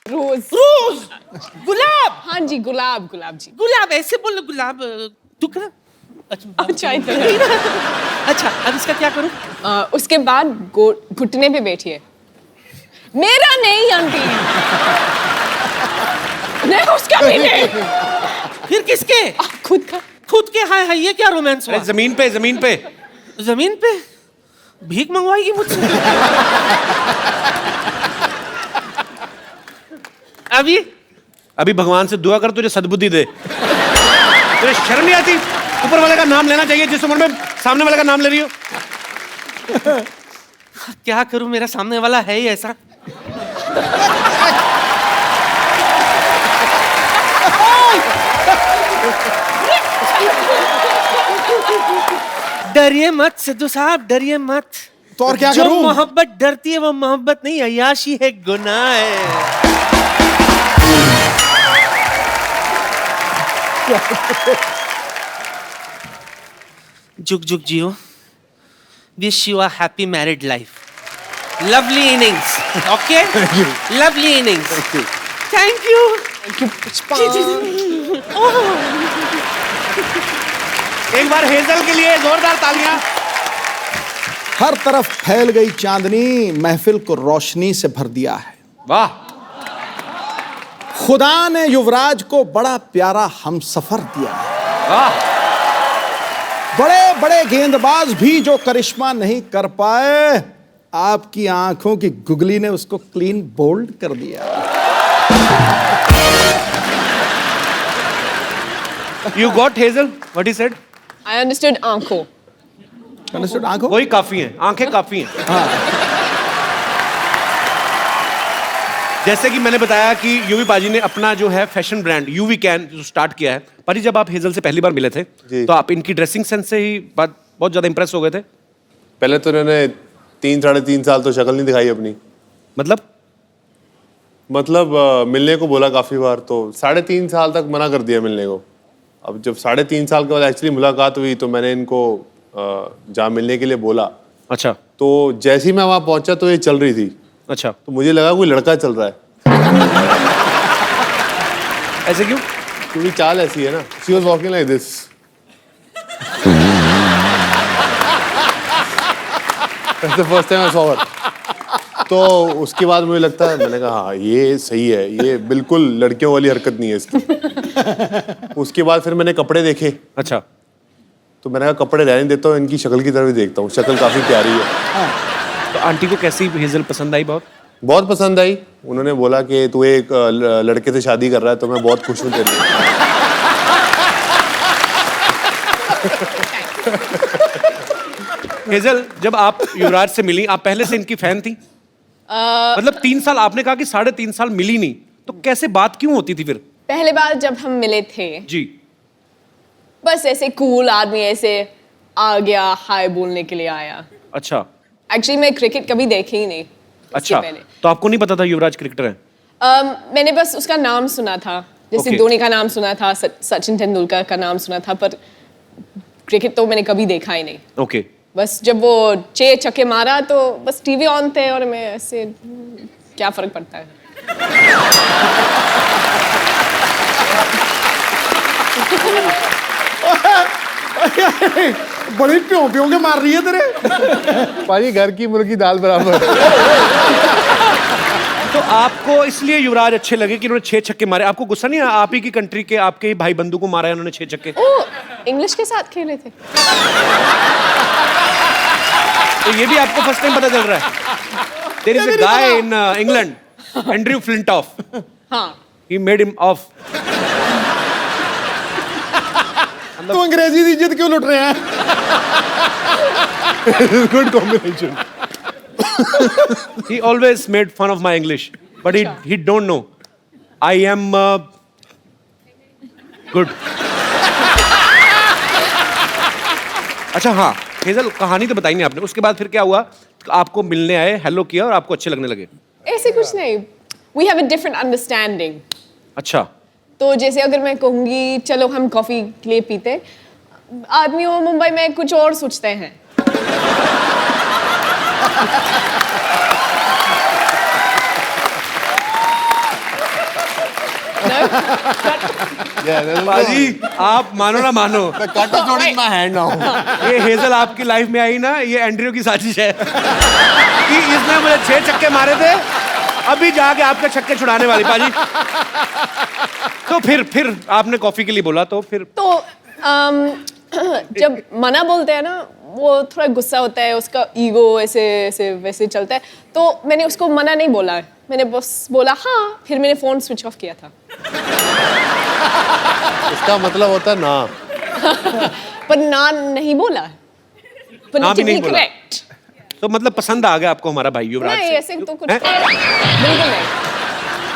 रोज गुलाब। हाँ जी, गुलाब जी। गुलाब ऐसे बोल, गुलाब तू कर। अच्छा इधर। अच्छा अब इसका क्या करूं? उसके बाद घुटने पे बैठिए। मेरा नहीं आंटी, नहीं उसका भी नहीं। फिर किसके? खुद का। खुद के? हाय हाय, ये क्या रोमांस हुआ? अरे जमीन पे, जमीन पे। जमीन पे भीख मंगवाएगी मुझसे? अभी भगवान से दुआ कर तुझे सद्बुद्धि दे। तुझे शर्म नहीं आती? ऊपर वाले का नाम लेना चाहिए जिस उम्र में सामने वाले का नाम ले रही हो। क्या करूं, मेरा सामने वाला है ही ऐसा। डरिए मत सिद्धू साहब, डरिए मत। तो और क्या जो करूं? मोहब्बत डरती है वो मोहब्बत नहीं, अय्याशी है, गुनाह है। जुग जुग जियो। Wish you a happy married life. Lovely innings. Okay, lovely innings. Thank you. एक बार हेजल के लिए जोरदार तालियां। हर तरफ फैल गई चांदनी, महफिल को रोशनी से भर दिया है। वाह। खुदा ने युवराज को बड़ा प्यारा हमसफर दिया है। वाह। बड़े बड़े गेंदबाज भी जो करिश्मा नहीं कर पाए, आपकी आंखों की गुगली ने उसको क्लीन बोल्ड कर दिया। You got Hazel? What he said? I understood आंखों. अंडरस्टूड? आंखों? वही काफी हैं, आंखें काफी हैं. जैसे कि मैंने बताया कि यूवी पाजी ने अपना जो है फैशन ब्रांड यूवी कैन जो स्टार्ट किया है. पाजी जब आप हेजल से पहली बार मिले थे जी. तो आप इनकी ड्रेसिंग सेंस से ही बहुत ज्यादा इंप्रेस हो गए थे. पहले तो इन्होंने 3-3.5 साल तो शक्ल नहीं दिखाई अपनी. मतलब मिलने को बोला काफी बार, तो 3.5 साल तक मना कर दिया मिलने को. अब जब 3.5 साल के बाद एक्चुअली मुलाकात हुई तो मैंने इनको जहाँ मिलने के लिए बोला. अच्छा. तो जैसे ही मैं वहाँ पहुंचा तो ये चल रही थी. अच्छा. तो मुझे लगा कोई लड़का चल रहा है. ऐसे क्यों? क्योंकि चाल ऐसी है ना. She was walking like this. First time I saw her. तो उसके बाद मुझे लगता है, मैंने कहा हाँ ये सही है, ये बिल्कुल लड़कियों वाली हरकत नहीं है इसकी. उसके बाद फिर मैंने कपड़े देखे. अच्छा. तो मैंने कहा कपड़े रहने देता हूँ, इनकी शक्ल की तरफ ही देखता हूँ. शक्ल काफी प्यारी है. तो आंटी को कैसी हेजल पसंद आई? बहुत पसंद आई. उन्होंने बोला कि तू एक लड़के से शादी कर रहा है तो मैं बहुत खुश हूँ तेरे लिए. हेजल, जब आप युवराज से मिली, आप पहले से इनकी फैन थी? मतलब 3 साल, आपने कहा कि 3.5 साल मिली नहीं, तो कैसे बात क्यों होती थी फिर? पहले बार जब हम मिले थे जी. बस ऐसे कूल आदमी ऐसे आ गया, हाय बोलने के लिए आया. अच्छा. एक्चुअली मैं क्रिकेट कभी देखी ही नहीं. अच्छा. पहले तो आपको नहीं पता था युवराज क्रिकेटर है? मैंने बस उसका नाम सुना था, जैसे Okay. धोनी का नाम सुना था, सचिन तेंदुलकर का नाम सुना था, पर क्रिकेट तो मैंने कभी देखा ही नहीं. ओके. बस जब वो 6 छक्के मारा तो बस टीवी ऑन थे और मैं ऐसे क्या फर्क पड़ता है. बड़ी प्यों के मार रही है तेरे. पाजी घर की मुर्गी दाल बराबर. तो आपको इसलिए युवराज अच्छे लगे कि उन्होंने 6 छक्के मारे? आपको गुस्सा नहीं आया? आप ही की कंट्री के आपके ही भाई बंधु को मारा है उन्होंने 6 छक्के. ओ इंग्लिश के साथ खेले थे. तो ये भी आपको फर्स्ट टाइम पता चल रहा है? There is a guy in England, Andrew Flintoff. हाँ. He made him off. तो अंग्रेजी की इज्जत क्यों लुट रहे हैं? Good combination. He always made fun of my English, but he don't know. I am good. अच्छा हाँ, हेजल कहानी तो बताई नहीं आपने. उसके बाद फिर क्या हुआ? आपको मिलने आए, हेलो किया और आपको अच्छे लगने लगे. ऐसे कुछ नहीं. We have a different understanding. अच्छा. तो जैसे अगर मैं कहूँगी चलो हम कॉफी के लिए पीते, आदमी वो मुंबई में कुछ और सोचते हैं. बाजी आप मानो ना मानो, Cut is not in my hand now. ये हेजल आपकी लाइफ में आई ना, ये एंड्रयू की साजिश है कि इसने मुझे 6 छक्के मारे थे, अभी जाके आपके छक्के छुड़ाने वाली. बाजी तो फिर आपने कॉफी के लिए बोला, तो फिर तो जब मना बोलते हैं ना, वो थोड़ा गुस्सा होता है, उसका ईगो ऐसे ऐसे वैसे चलता है. तो मैंने उसको मना नहीं बोला, मैंने बस बोला हाँ, फिर मैंने फोन स्विच ऑफ किया था. इसका मतलब होता है ना. पर ना नहीं बोला. ना भी नहीं बोला. करेक्ट. तो मतलब पसंद आ गया आपको हमारा भाई युवराज नहीं से? ऐसे तो कुछ हैं? बिल्कुल नहीं.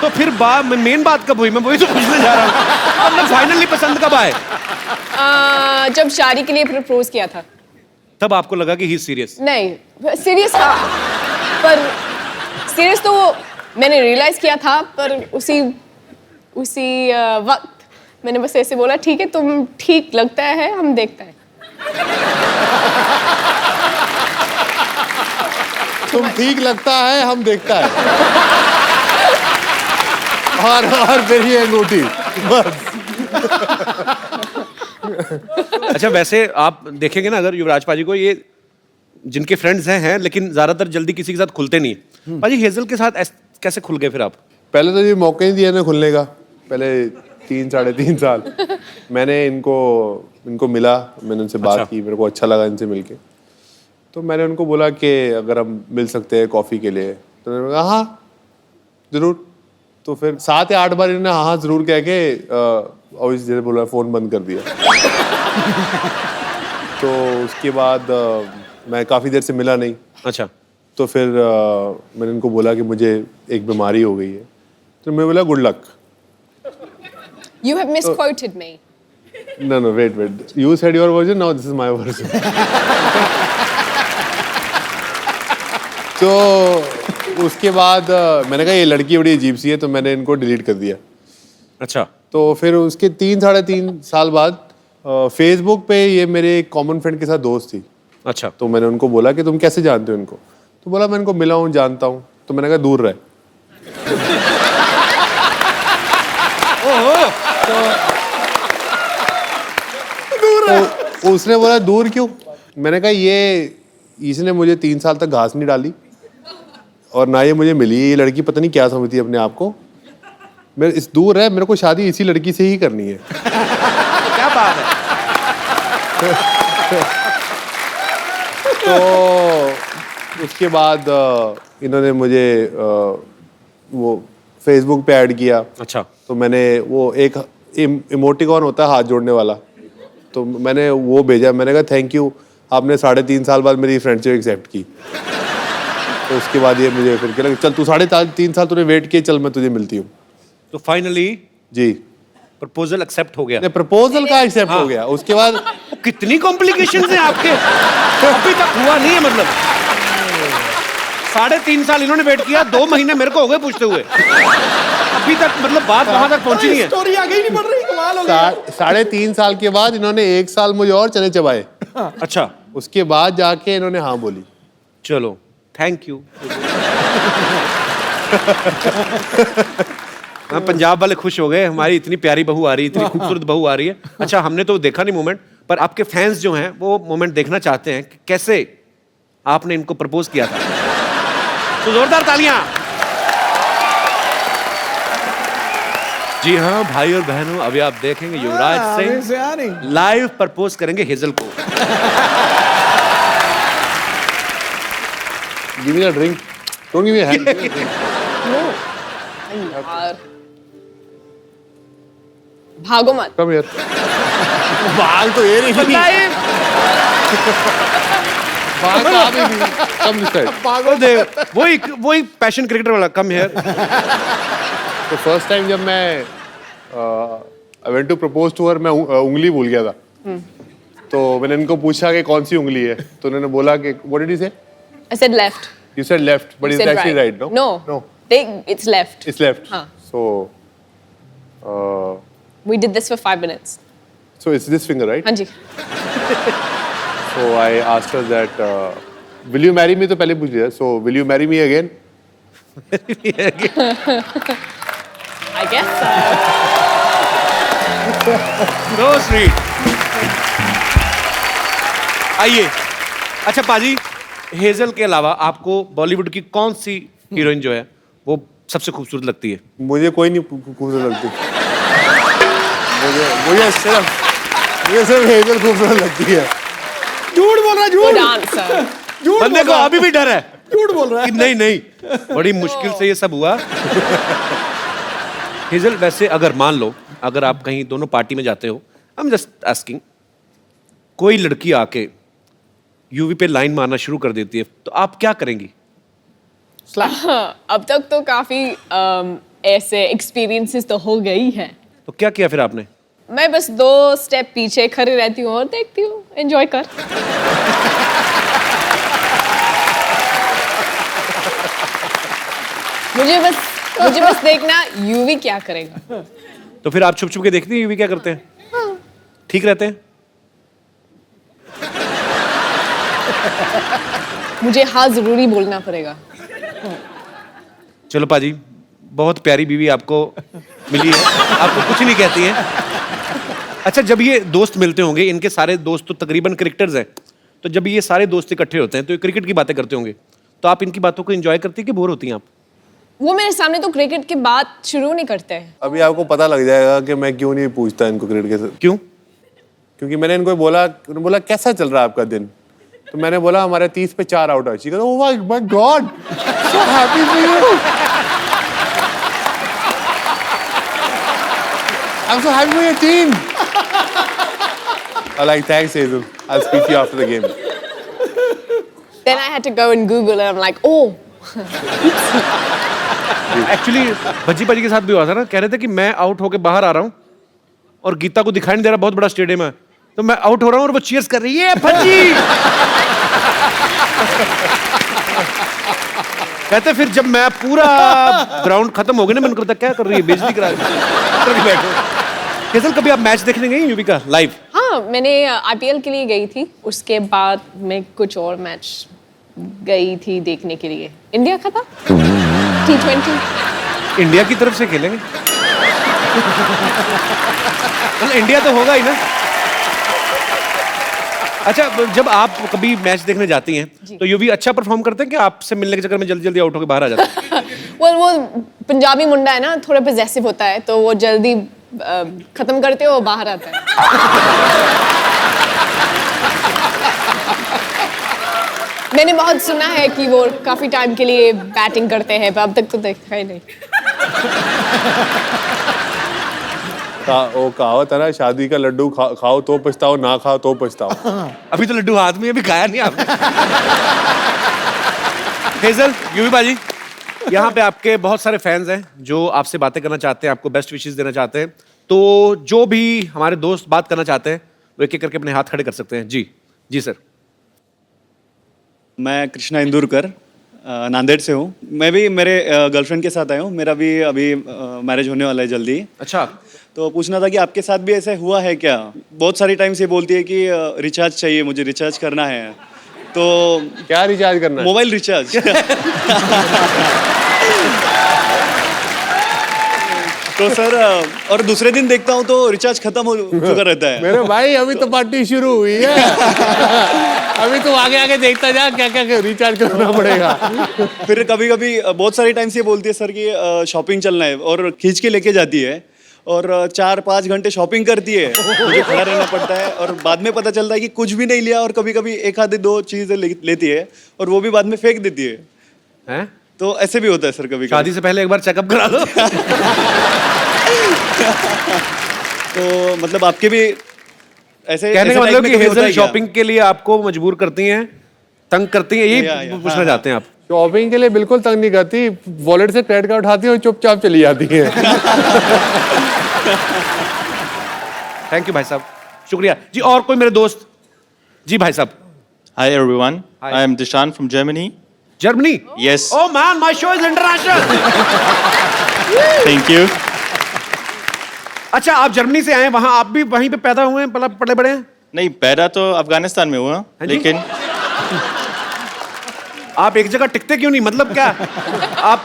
तो फिर मेन बात कब हुई? मैं वही तो पूछने जा रहा हूँ. आपने फाइनली पसंद कब आए? जब शादी के लिए प्रपोज किया था. तब आपको लगा कि ही सीरियस? नहीं सीरियस था, पर सीरियस तो मैंने रियलाइज किया था, पर उसी वक्त मैंने बस ऐसे बोला ठीक है, तुम ठीक लगता है, हम देखते हैं. तुम ठीक लगता है, हम देखता है. और मेरी अंगूठी बस. अच्छा वैसे आप देखेंगे ना, अगर युवराज पाजी को, ये जिनके फ्रेंड्स हैं लेकिन ज्यादातर जल्दी किसी के साथ खुलते नहीं. पाजी हेजल के साथ कैसे खुल गए फिर आप? पहले तो ये मौका नहीं दिया ना खुलने का. पहले 3-3.5 साल मैंने इनको मिला, मैंने उनसे बात की, मेरे को अच्छा लगा इनसे मिलके. तो मैंने उनको बोला कि अगर हम मिल सकते हैं कॉफ़ी के लिए, तो मैंने कहा हाँ जरूर. तो फिर 7 या 8 बार इन्होंने हाँ हाँ जरूर कह के और जैसे बोला फोन बंद कर दिया। तो उसके बाद मैं काफ़ी देर से मिला नहीं। अच्छा। तो फिर मैंने इनको बोला कि मुझे एक बीमारी हो गई है। तो मैं बोला good luck. You have misquoted me. No, wait. You said your version, now this is my version. तो उसके बाद मैंने कहा ये लड़की बड़ी अजीब सी है, तो मैंने इनको डिलीट कर दिया। अच्छा। तो फिर उसके 3-3.5 साल बाद फेसबुक पे ये मेरे एक कॉमन फ्रेंड के साथ दोस्त थी। अच्छा। तो मैंने उनको बोला कि तुम कैसे जानते हो इनको? तो बोला मैं इनको मिला हूँ, जानता हूँ। तो मैंने कहा दूर रहे। तो उसने बोला दूर क्यों? मैंने कहा इसने मुझे 3 साल तक घास नहीं डाली और ना ये मुझे मिली। ये लड़की पता नहीं क्या समझती है अपने आप को। मेरे इस दूर है, मेरे को शादी इसी लड़की से ही करनी है। क्या बात है। तो उसके बाद इन्होंने मुझे वो फेसबुक पे ऐड किया। अच्छा। तो मैंने वो एक इमोटिकॉन होता है हाथ जोड़ने वाला, तो मैंने वो भेजा। मैंने कहा थैंक यू, आपने 3.5 साल बाद मेरी फ्रेंडशिप एक्सेप्ट की। तो उसके बाद ये मुझे फिर कहला चल तू 3.5 साल तूने वेट किए, चल मैं तुझे मिलती हूँ। तो फाइनली जी प्रपोजल एक्सेप्ट हो गया। प्रपोजल का एक्सेप्ट हो गया। उसके बाद कितनी कॉम्प्लिकेशंस हैं आपके, अभी तक हुआ नहीं है। मतलब 3.5 साल इन्होंने वेट किया, 2 महीने मेरे को हो गए पूछते हुए, अभी तक मतलब बात वहां तक पहुंची नहीं है। स्टोरी आगे ही नहीं बढ़ रही, कमाल हो गया। 3.5 साल के बाद इन्होंने 1 साल मुझे और चने चबाए। अच्छा। उसके बाद जाके इन्होंने हाँ बोली। चलो थैंक यू। हाँ, पंजाब वाले खुश हो गए, हमारी इतनी प्यारी बहू आ रही है, इतनी खूबसूरत बहू आ रही है। अच्छा, हमने तो देखा नहीं मोमेंट, पर आपके फैंस जो हैं वो मोमेंट देखना चाहते हैं कि कैसे आपने इनको प्रपोज किया था। तो जोरदार तालियां। जी हाँ भाई और बहनों, अभी आप देखेंगे युवराज सिंह लाइव प्रपोज करेंगे हेजल को। Give me a drink. Don't give me a hand. यार भागो मत। Come here. बाल तो ये नहीं। बाल तो आप ही नहीं। Come this side. पागल दे, वही पैशन क्रिकेटर वाला। Come here. तो फर्स्ट टाइम जब मैं I went to propose to her, मैं उंगली भूल गया था। तो मैंने इनको पूछा कि कौन सी उंगली है, तो उन्होंने बोला कि what did you say? I said left. You said left, but You it's said actually right, no? No. It's left. It's left. हाँ. So We did this for 5 minutes. so it's this finger, right? हाँ जी. So I asked her that will you marry me? तो पहले पूछ लिया. So will you marry me again? I guess so. So sweet. आइए। अच्छा पाजी, हेजल के अलावा आपको बॉलीवुड की कौन सी हीरोइन जो है वो सबसे खूबसूरत लगती है? मुझे कोई नहीं खूबसूरत लगती। मुझे सिर्फ हेजल खूबसूरत लगती है। झूठ बोल रहा है, Good झूठ। answer. झूठ बंदे को अभी भी डर है झूठ बोल रहा कि है। नहीं, बड़ी मुश्किल से ये सब हुआ। हेजल, वैसे अगर मान लो अगर आप कहीं दोनों पार्टी में जाते हो, आई एम जस्ट आस्किंग, कोई लड़की आके यूवी पे लाइन मारना शुरू कर देती है, तो आप क्या करेंगी? अब तक तो काफी ऐसे एक्सपीरियंसेस तो हो गई हैं। तो क्या किया फिर आपने? मैं बस 2 स्टेप पीछे खड़ी रहती हूँ और देखती हूँ, एंजॉय कर। मुझे बस देखना यूवी क्या करेगा। तो फिर आप छुप छुप के देखती हैं यूवी क्या करते हैं? ठीक रहते हैं? मुझे हाँ जरूरी बोलना पड़ेगा। चलो पाजी, बहुत प्यारी बीवी आपको मिली है, आपको कुछ नहीं कहती है। अच्छा, जब ये दोस्त मिलते होंगे, इनके सारे दोस्त तो तकरीबन क्रिकेटर्स हैं, तो जब ये सारे दोस्त इकट्ठे होते हैं तो ये क्रिकेट की बातें करते होंगे, तो आप इनकी बातों को एंजॉय करती है कि बोर होती हैं आप? वो मेरे सामने तो क्रिकेट की बात शुरू नहीं करते हैं। अभी आपको पता लग जाएगा कि मैं क्यों नहीं पूछता इनको क्रिकेट के। क्यों? क्योंकि मैंने इनको बोला कैसा चल रहा है आपका दिन? तो मैंने बोला हमारे 30 पे 4 आउट है। Oh my God, so happy for you. I'm so happy for your team. I'm like, thanks, Hazel. I'll speak to you after the game. Then I had to go and Google and I'm like, oh. Actually Bhajji पाजी के साथ भी हुआ था ना, कह रहे थे कि मैं आउट होके बाहर आ रहा हूँ और गीता को दिखाई नहीं दे रहा, बहुत बड़ा स्टेडियम है, तो मैं आउट हो रहा हूँ और वो चीयर्स कर रही है भज्जी। कहते फिर जब मैं पूरा ग्राउंड खत्म हो गया ना, मैंने कहा क्या कर रही है, बेइज्जती करा रही है। केसर, कभी आप मैच देखने गई यूवी का लाइव? हाँ, मैंने IPL के लिए गई थी, उसके बाद मैं कुछ और मैच गई थी देखने के लिए। इंडिया का था T20। इंडिया की तरफ से खेलेंगे? मतलब इंडिया तो होगा ही ना। अच्छा, जब आप कभी मैच देखने जाती हैं तो यूवी अच्छा परफॉर्म करते हैं कि आपसे मिलने के चक्कर में जल्दी जल्दी आउट होकर बाहर आ जाते हैं? वो पंजाबी मुंडा है ना, थोड़ा पजेसिव होता है, तो वो जल्दी खत्म करते हो बाहर आता है। मैंने बहुत सुना है कि वो काफी टाइम के लिए बैटिंग करते हैं, पर अब तक तो देखा ही नहीं। वो कहावत है ना, शादी का लड्डू खाओ तो पछताओ, ना खाओ तो पछताओ। अभी तो लड्डू हाथ में, अभी खाया नहीं आपने। हेजल, यूवी बाजी, यहाँ पे आपके बहुत सारे फैंस हैं जो आपसे बातें करना चाहते हैं, आपको बेस्ट विशेस देना चाहते हैं, तो जो भी हमारे दोस्त बात करना चाहते हैं वो एक एक करके अपने हाथ खड़े कर सकते हैं। जी जी सर। मैं कृष्णा इंदुरकर नांदेड़ से हूँ। मैं भी मेरे गर्लफ्रेंड के साथ आया हूँ, मेरा भी अभी मैरिज होने वाला है जल्दी। अच्छा, तो पूछना था कि आपके साथ भी ऐसा हुआ है क्या? बहुत सारी टाइम से बोलती है कि रिचार्ज चाहिए, मुझे रिचार्ज करना है। तो क्या रिचार्ज करना है? Mobile recharge. तो सर, और दूसरे दिन देखता हूँ तो रिचार्ज खत्म हो चुका रहता है। मेरे भाई अभी तो पार्टी शुरू हुई है। अभी तो आगे आगे देखता जा क्या क्या रिचार्ज करना पड़ेगा। फिर कभी कभी बहुत सारी टाइम से बोलती है सर कि शॉपिंग चलना है, और खींच के लेके जाती है और 4-5 घंटे शॉपिंग करती है, मुझे खड़ा रहना पड़ता है, और बाद में पता चलता है कि कुछ भी नहीं लिया, और कभी कभी एक आधे 2 चीजें लेती है और वो भी बाद में फेंक देती है। हैं? तो ऐसे भी होता है सर कभी। शादी से पहले एक बार चेकअप करा लो। तो मतलब आपके भी ऐसे कहने का ऐसे मतलब टाइप में कि कभी होता हेजल है क्या? शॉपिंग के लिए आपको मजबूर करती हैं, तंग करती हैं, यही पूछना चाहते हैं आप? शॉपिंग के लिए बिल्कुल तंग नहीं करती, वॉलेट से क्रेडिट कार्ड उठाती है और चुपचाप चली जाती है। थैंक यू भाई साहब, शुक्रिया जी। और कोई मेरे दोस्त? जी भाई साहब। Hi everyone, Hi. I am Dishan from Germany. Germany? Yes. Oh man, my show is international. Thank you. अच्छा, आप जर्मनी से आए हैं, वहाँ आप भी वहीं पे पैदा हुए हैं, पले बड़े हैं? नहीं, पैदा तो अफगानिस्तान में हुआ, हाँ जी? लेकिन आप एक जगह टिकते क्यों नहीं, मतलब क्या?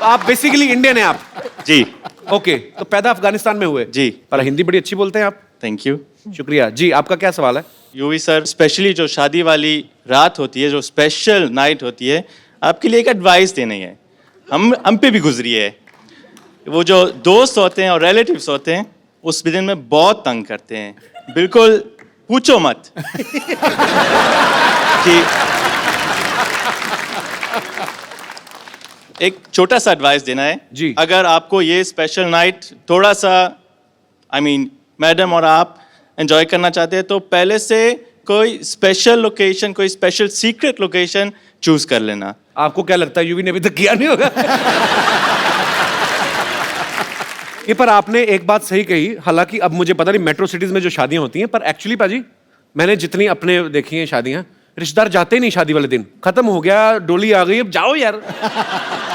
आप बेसिकली इंडियन हैं आप? जी, ओके, तो पैदा अफगानिस्तान में हुए? जी। पर हिंदी बड़ी अच्छी बोलते हैं आप। Thank you. शुक्रिया जी। आपका क्या सवाल है? यूवी सर, स्पेशली जो शादी वाली रात होती है, जो स्पेशल नाइट होती है, आपके लिए एक एडवाइस देनी है। हम पे भी गुजरी है। वो जो दोस्त होते हैं और रिलेटिव्स होते हैं, उस दिन में बहुत तंग करते हैं, बिल्कुल पूछो मत। कि एक छोटा सा एडवाइस देना है जी। अगर आपको ये स्पेशल नाइट थोड़ा सा मैडम और आप एंजॉय करना चाहते हैं, तो पहले से कोई स्पेशल लोकेशन, कोई स्पेशल सीक्रेट लोकेशन चूज कर लेना। आपको क्या लगता है यूवी ने अभी तक किया नहीं होगा? ये पर आपने एक बात सही कही, हालांकि अब मुझे पता नहीं मेट्रो सिटीज में जो शादियां होती हैं, पर एक्चुअली पाजी मैंने जितनी अपने देखी हैं शादियां, रिश्तेदार जाते ही नहीं शादी वाले दिन, खत्म हो गया, डोली आ गई, अब जाओ यार।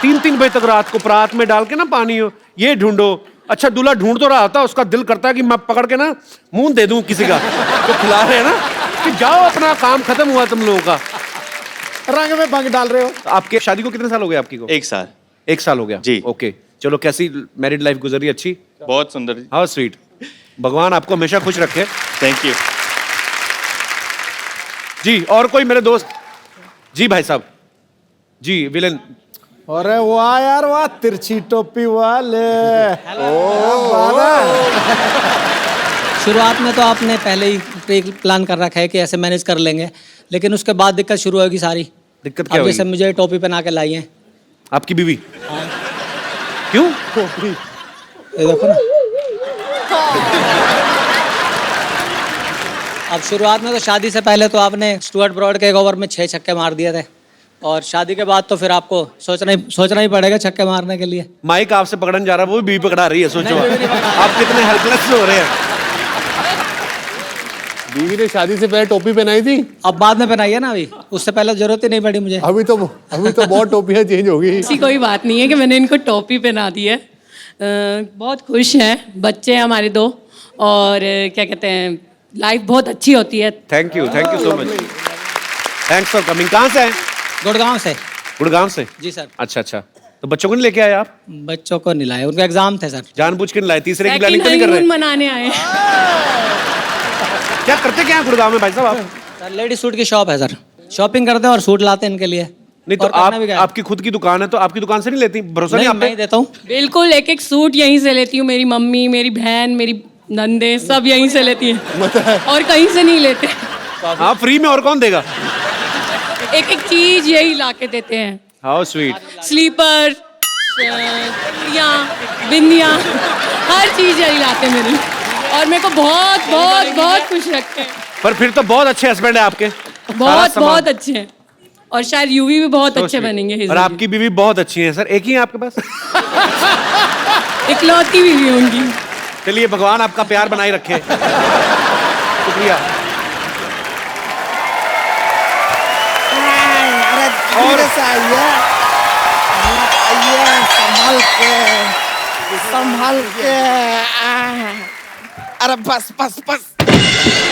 3-3 बजे तक रात को परात में डाल के ना पानी हो, ये ढूंढो। अच्छा, दूल्हा ढूंढ तो रहा था, उसका दिल करता है कि मैं पकड़ के ना मुंह दे दूं किसी का तो खिला रहे हैं ना, कि जाओ अपना काम खत्म हुआ तुम लोगों का, रंग में भंग डाल रहे हो। आपके शादी को कितने साल हो गए आपकी को? 1 साल। 1 साल हो गया जी। ओके, चलो कैसी मैरिड लाइफ गुजरी? अच्छी? बहुत सुंदर। हाउ स्वीट, भगवान आपको हमेशा खुश रखे। थैंक यू जी। और कोई मेरे दोस्त? जी भाई साहब। जी विलन। अरे वाह यार वाह, तिरछी टोपी वाले। शुरुआत में तो आपने पहले ही प्री प्लान कर रखा है कि ऐसे मैनेज कर लेंगे, लेकिन उसके बाद दिक्कत शुरू होगी सारी। दिक्कत क्या अब जैसे होगी? मुझे टोपी पहना के लाई है आपकी बीवी? क्यों? ये देखो ना। अब शुरुआत में तो शादी से पहले तो आपने स्टुअर्ट ब्रॉड के एक ओवर में 6 छक्के मार दिए थे, और शादी के बाद तो फिर आपको सोचना ही पड़ेगा छक्के मारने के लिए। माइक आपसे पकड़ने जा रहा है, वो भी बीवी पकड़ा रही है, सोचो आप कितने हेल्पलेस हो रहे हैं। बीवी ने शादी से पहले टोपी पहनाई थी, अब बाद में पहनाई है ना, अभी उससे पहले जरूरत ही नहीं पड़ी मुझे। अभी तो बहुत टोपियां चेंज हो गई। ऐसी कोई बात नहीं है कि मैंने इनको टोपी पहना दी है। बहुत खुश हैं, बच्चे हैं हमारे 2, और क्या कहते हैं, लाइफ बहुत अच्छी होती है। Thank you so much, thanks for coming. कहाँ से हैं? गुड़गांव से। गुड़गांव से? जी सर। अच्छा, तो बच्चों को नहीं लेके आए आप? बच्चों को नहीं लाए, उनका एग्जाम थे सर। जानबूझ के नहीं लाए? तीसरे की प्लानिंग तो नहीं कर रहे? मनाने आए। क्या करते क्या हैं गुड़गांव में भाई साहब आप? सर लेडी सूट की शॉप है सर, शॉपिंग करते हैं और सूट लाते हैं इनके लिए। नहीं तो आपकी खुद की दुकान है, तो आपकी दुकान से नहीं लेती? भरोसा नहीं आप पे? मैं देता हूँ बिल्कुल, एक सूट यहीं से लेती हूँ। मेरी मम्मी, मेरी बहन, मेरी नंदे सब यहीं से लेती हैं, और कहीं से नहीं लेते। हाँ, फ्री में और कौन देगा? एक चीज यही ला के देते हैं। How sweet. स्लीपर, बिंदियाँ, हर चीज यही लाते हैं मेरी, और मेरे को बहुत बहुत बहुत खुश रखते हैं। पर फिर तो बहुत अच्छे हस्बैंड है आपके। बहुत अच्छे हैं, और शायद यूवी भी बहुत अच्छे बनेंगे। और आपकी बीवी बहुत अच्छी है सर, एक ही है आपके पास? इकलौती बीवी होंगी। चलिए, भगवान आपका प्यार बनाए रखे। शुक्रिया। और संभाल के। अरे बस।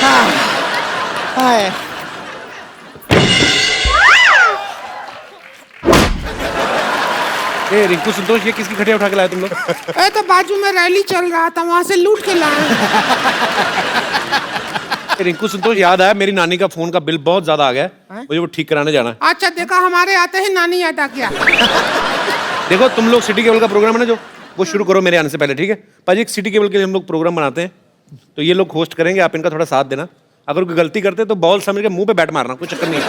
हाँ, हाय। रिंकू संतोष, ये किसकी खटिया उठा के लाए तुम लोग? तो बाजू में रैली चल रहा था, वहां से लूट के लाए। रिंकू संतोष, याद आया, मेरी नानी का फोन का बिल बहुत ज्यादा आ गया है, मुझे वो ठीक कराने जाना है। अच्छा, देखा, हमारे आते ही नानी याद आ गया। देखो, तुम लोग सिटी केबल का प्रोग्राम है ना जो, वो शुरू करो मेरे आने से पहले, ठीक है? पाजी, एक सिटी केबल के लिए हम लोग प्रोग्राम बनाते हैं, तो ये लोग होस्ट करेंगे, आप इनका थोड़ा साथ देना। अगर कोई गलती करते तो बॉल समझ के मुंह पे बैट मारना, कोई चक्कर नहीं,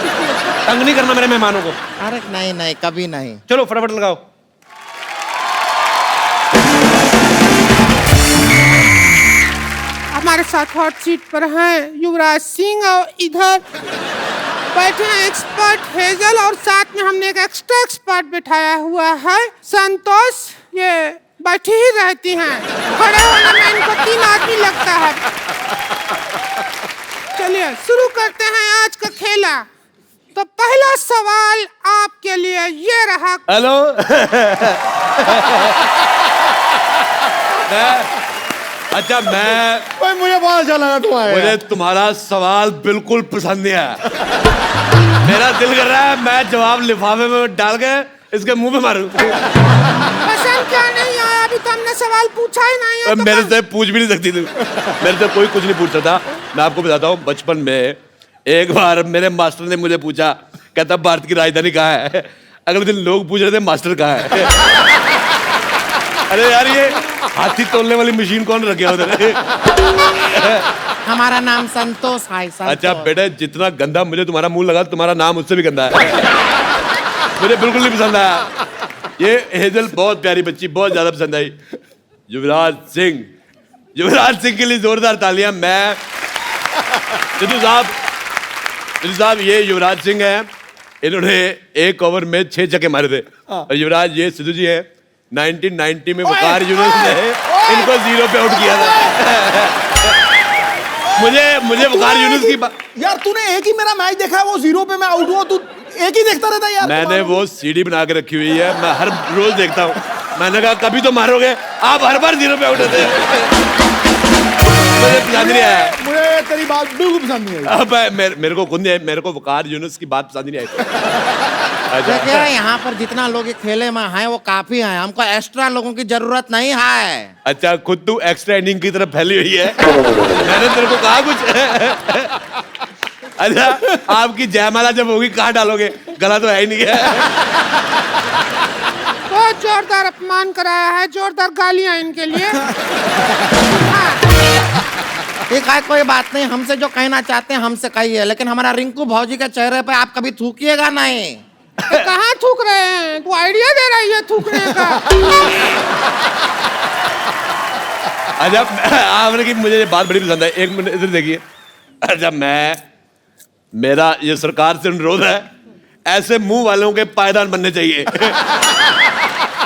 तंग नहीं करना मेरे मेहमानों को। अरे नहीं, कभी नहीं। चलो फटाफट लगाओ। हमारे साथ हॉट सीट पर हैं युवराज सिंह, और इधर बैठे हैं एक्सपर्ट हेजल, और साथ में हमने एक एक्स्ट्रा एक्सपर्ट बिठाया हुआ है संतोष। ये बैठी ही रहती हैं, खड़े होने में इनको 3 आदमी लगता है। चलिए शुरू करते हैं आज का खेला। तो पहला सवाल आपके लिए ये रहा। हेलो। अच्छा, मुझे बहुत अच्छा लगा मुझे तुम्हारा सवाल बिल्कुल पसंद नहीं आया। मेरा दिल कर रहा है मैं जवाब लिफाफे में डाल के इसके मुंह पे मारूं। पसंद क्या नहीं आया? अभी तो हमने सवाल पूछा ही नहीं है। मेरे से पूछ भी नहीं सकती तुम, मेरे से कोई कुछ नहीं पूछ सकता। मैं आपको बताता हूँ, बचपन में एक बार मेरे मास्टर ने मुझे पूछा, कहता भारत की राजधानी कहाँ है? अगले दिन लोग पूछ रहे थे मास्टर कहाँ है? अरे यार, ये हाथी तोलने वाली मशीन कौन रखे उधर? हमारा नाम संतोष है। अच्छा बेटा, जितना गंदा मुझे तुम्हारा मुंह लगा, तुम्हारा नाम उससे भी गंदा है। मुझे बिल्कुल नहीं पसंद आया। ये हेजल बहुत प्यारी बच्ची, बहुत ज्यादा पसंद आई। युवराज सिंह के लिए जोरदार तालियां। मैं सिद्धू साहब, ये युवराज सिंह है, इन्होंने एक ओवर में 6 छक्के मारे थे। और युवराज, ये सिद्धू जी है, 1990 में वकार यूनुस ने इनको 0 पे आउट किया था। मुझे वकार यूनुस की यार, तूने एक ही मेरा मैच देखा है, वो 0 पे मैं आउट हुआ, तू एक ही देखता रहता यार। मैंने वो सीडी बना के रखी हुई है, मैं हर रोज देखता हूँ। मैंने कहा कभी तो मारोगे, आप हर बार 0 पे आउट होते हैं। मुझे पसंद नहीं आया। मुझे तेरी बात बिल्कुल पसंद नहीं आई। अब मेरे को खुद नहीं, मेरे को वकार यूनुस की बात पसंद नहीं आई। देखिए, यहाँ पर जितना लोग खेले में हैं वो काफी हैं, हमको एक्स्ट्रा लोगों की जरूरत नहीं है। अच्छा, खुद तू एक्स्ट्रा इनिंग की तरफ फैली हुई है। मैंने तेरे को कहा कुछ? अच्छा, आपकी जयमाला जब होगी कहाँ डालोगे? गला तो है ही नहीं है। बहुत जोरदार अपमान कराया है, जोरदार गालियां इनके लिए। ठीक है, कोई बात नहीं, हमसे जो कहना चाहते हैं हमसे कहिए, लेकिन हमारा रिंकू भौजी के चेहरे पे आप कभी थूकिएगा नहीं। कहाँ थूक रहे हैं? तू आइडिया दे रही है थूकने का। अच्छा आपने की मुझे ये बात बड़ी पसंद है। एक मिनट इधर देखिए। अच्छा मेरा ये सरकार से अनुरोध है, ऐसे मुंह वालों के पायदान बनने चाहिए।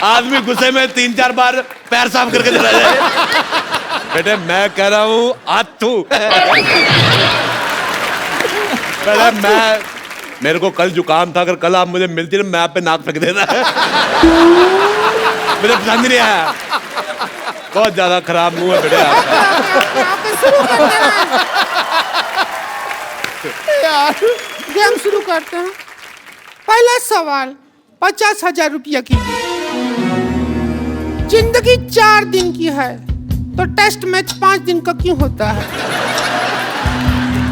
आदमी गुस्से में 3-4 बार पैर साफ करके चला जाए। बेटे मैं कह रहा हूँ आथू। मेरे को कल जुकाम था, अगर कल आप मुझे मिलती ना मैं आप पे नाक फेंक देता। मुझे पसंद नहीं आया, बहुत ज्यादा खराब मुंह है बेटे यार गेम शुरू करते हैं। पहला सवाल 50,000 रुपया की। जिंदगी 4 दिन की है तो टेस्ट मैच 5 दिन का क्यों होता है?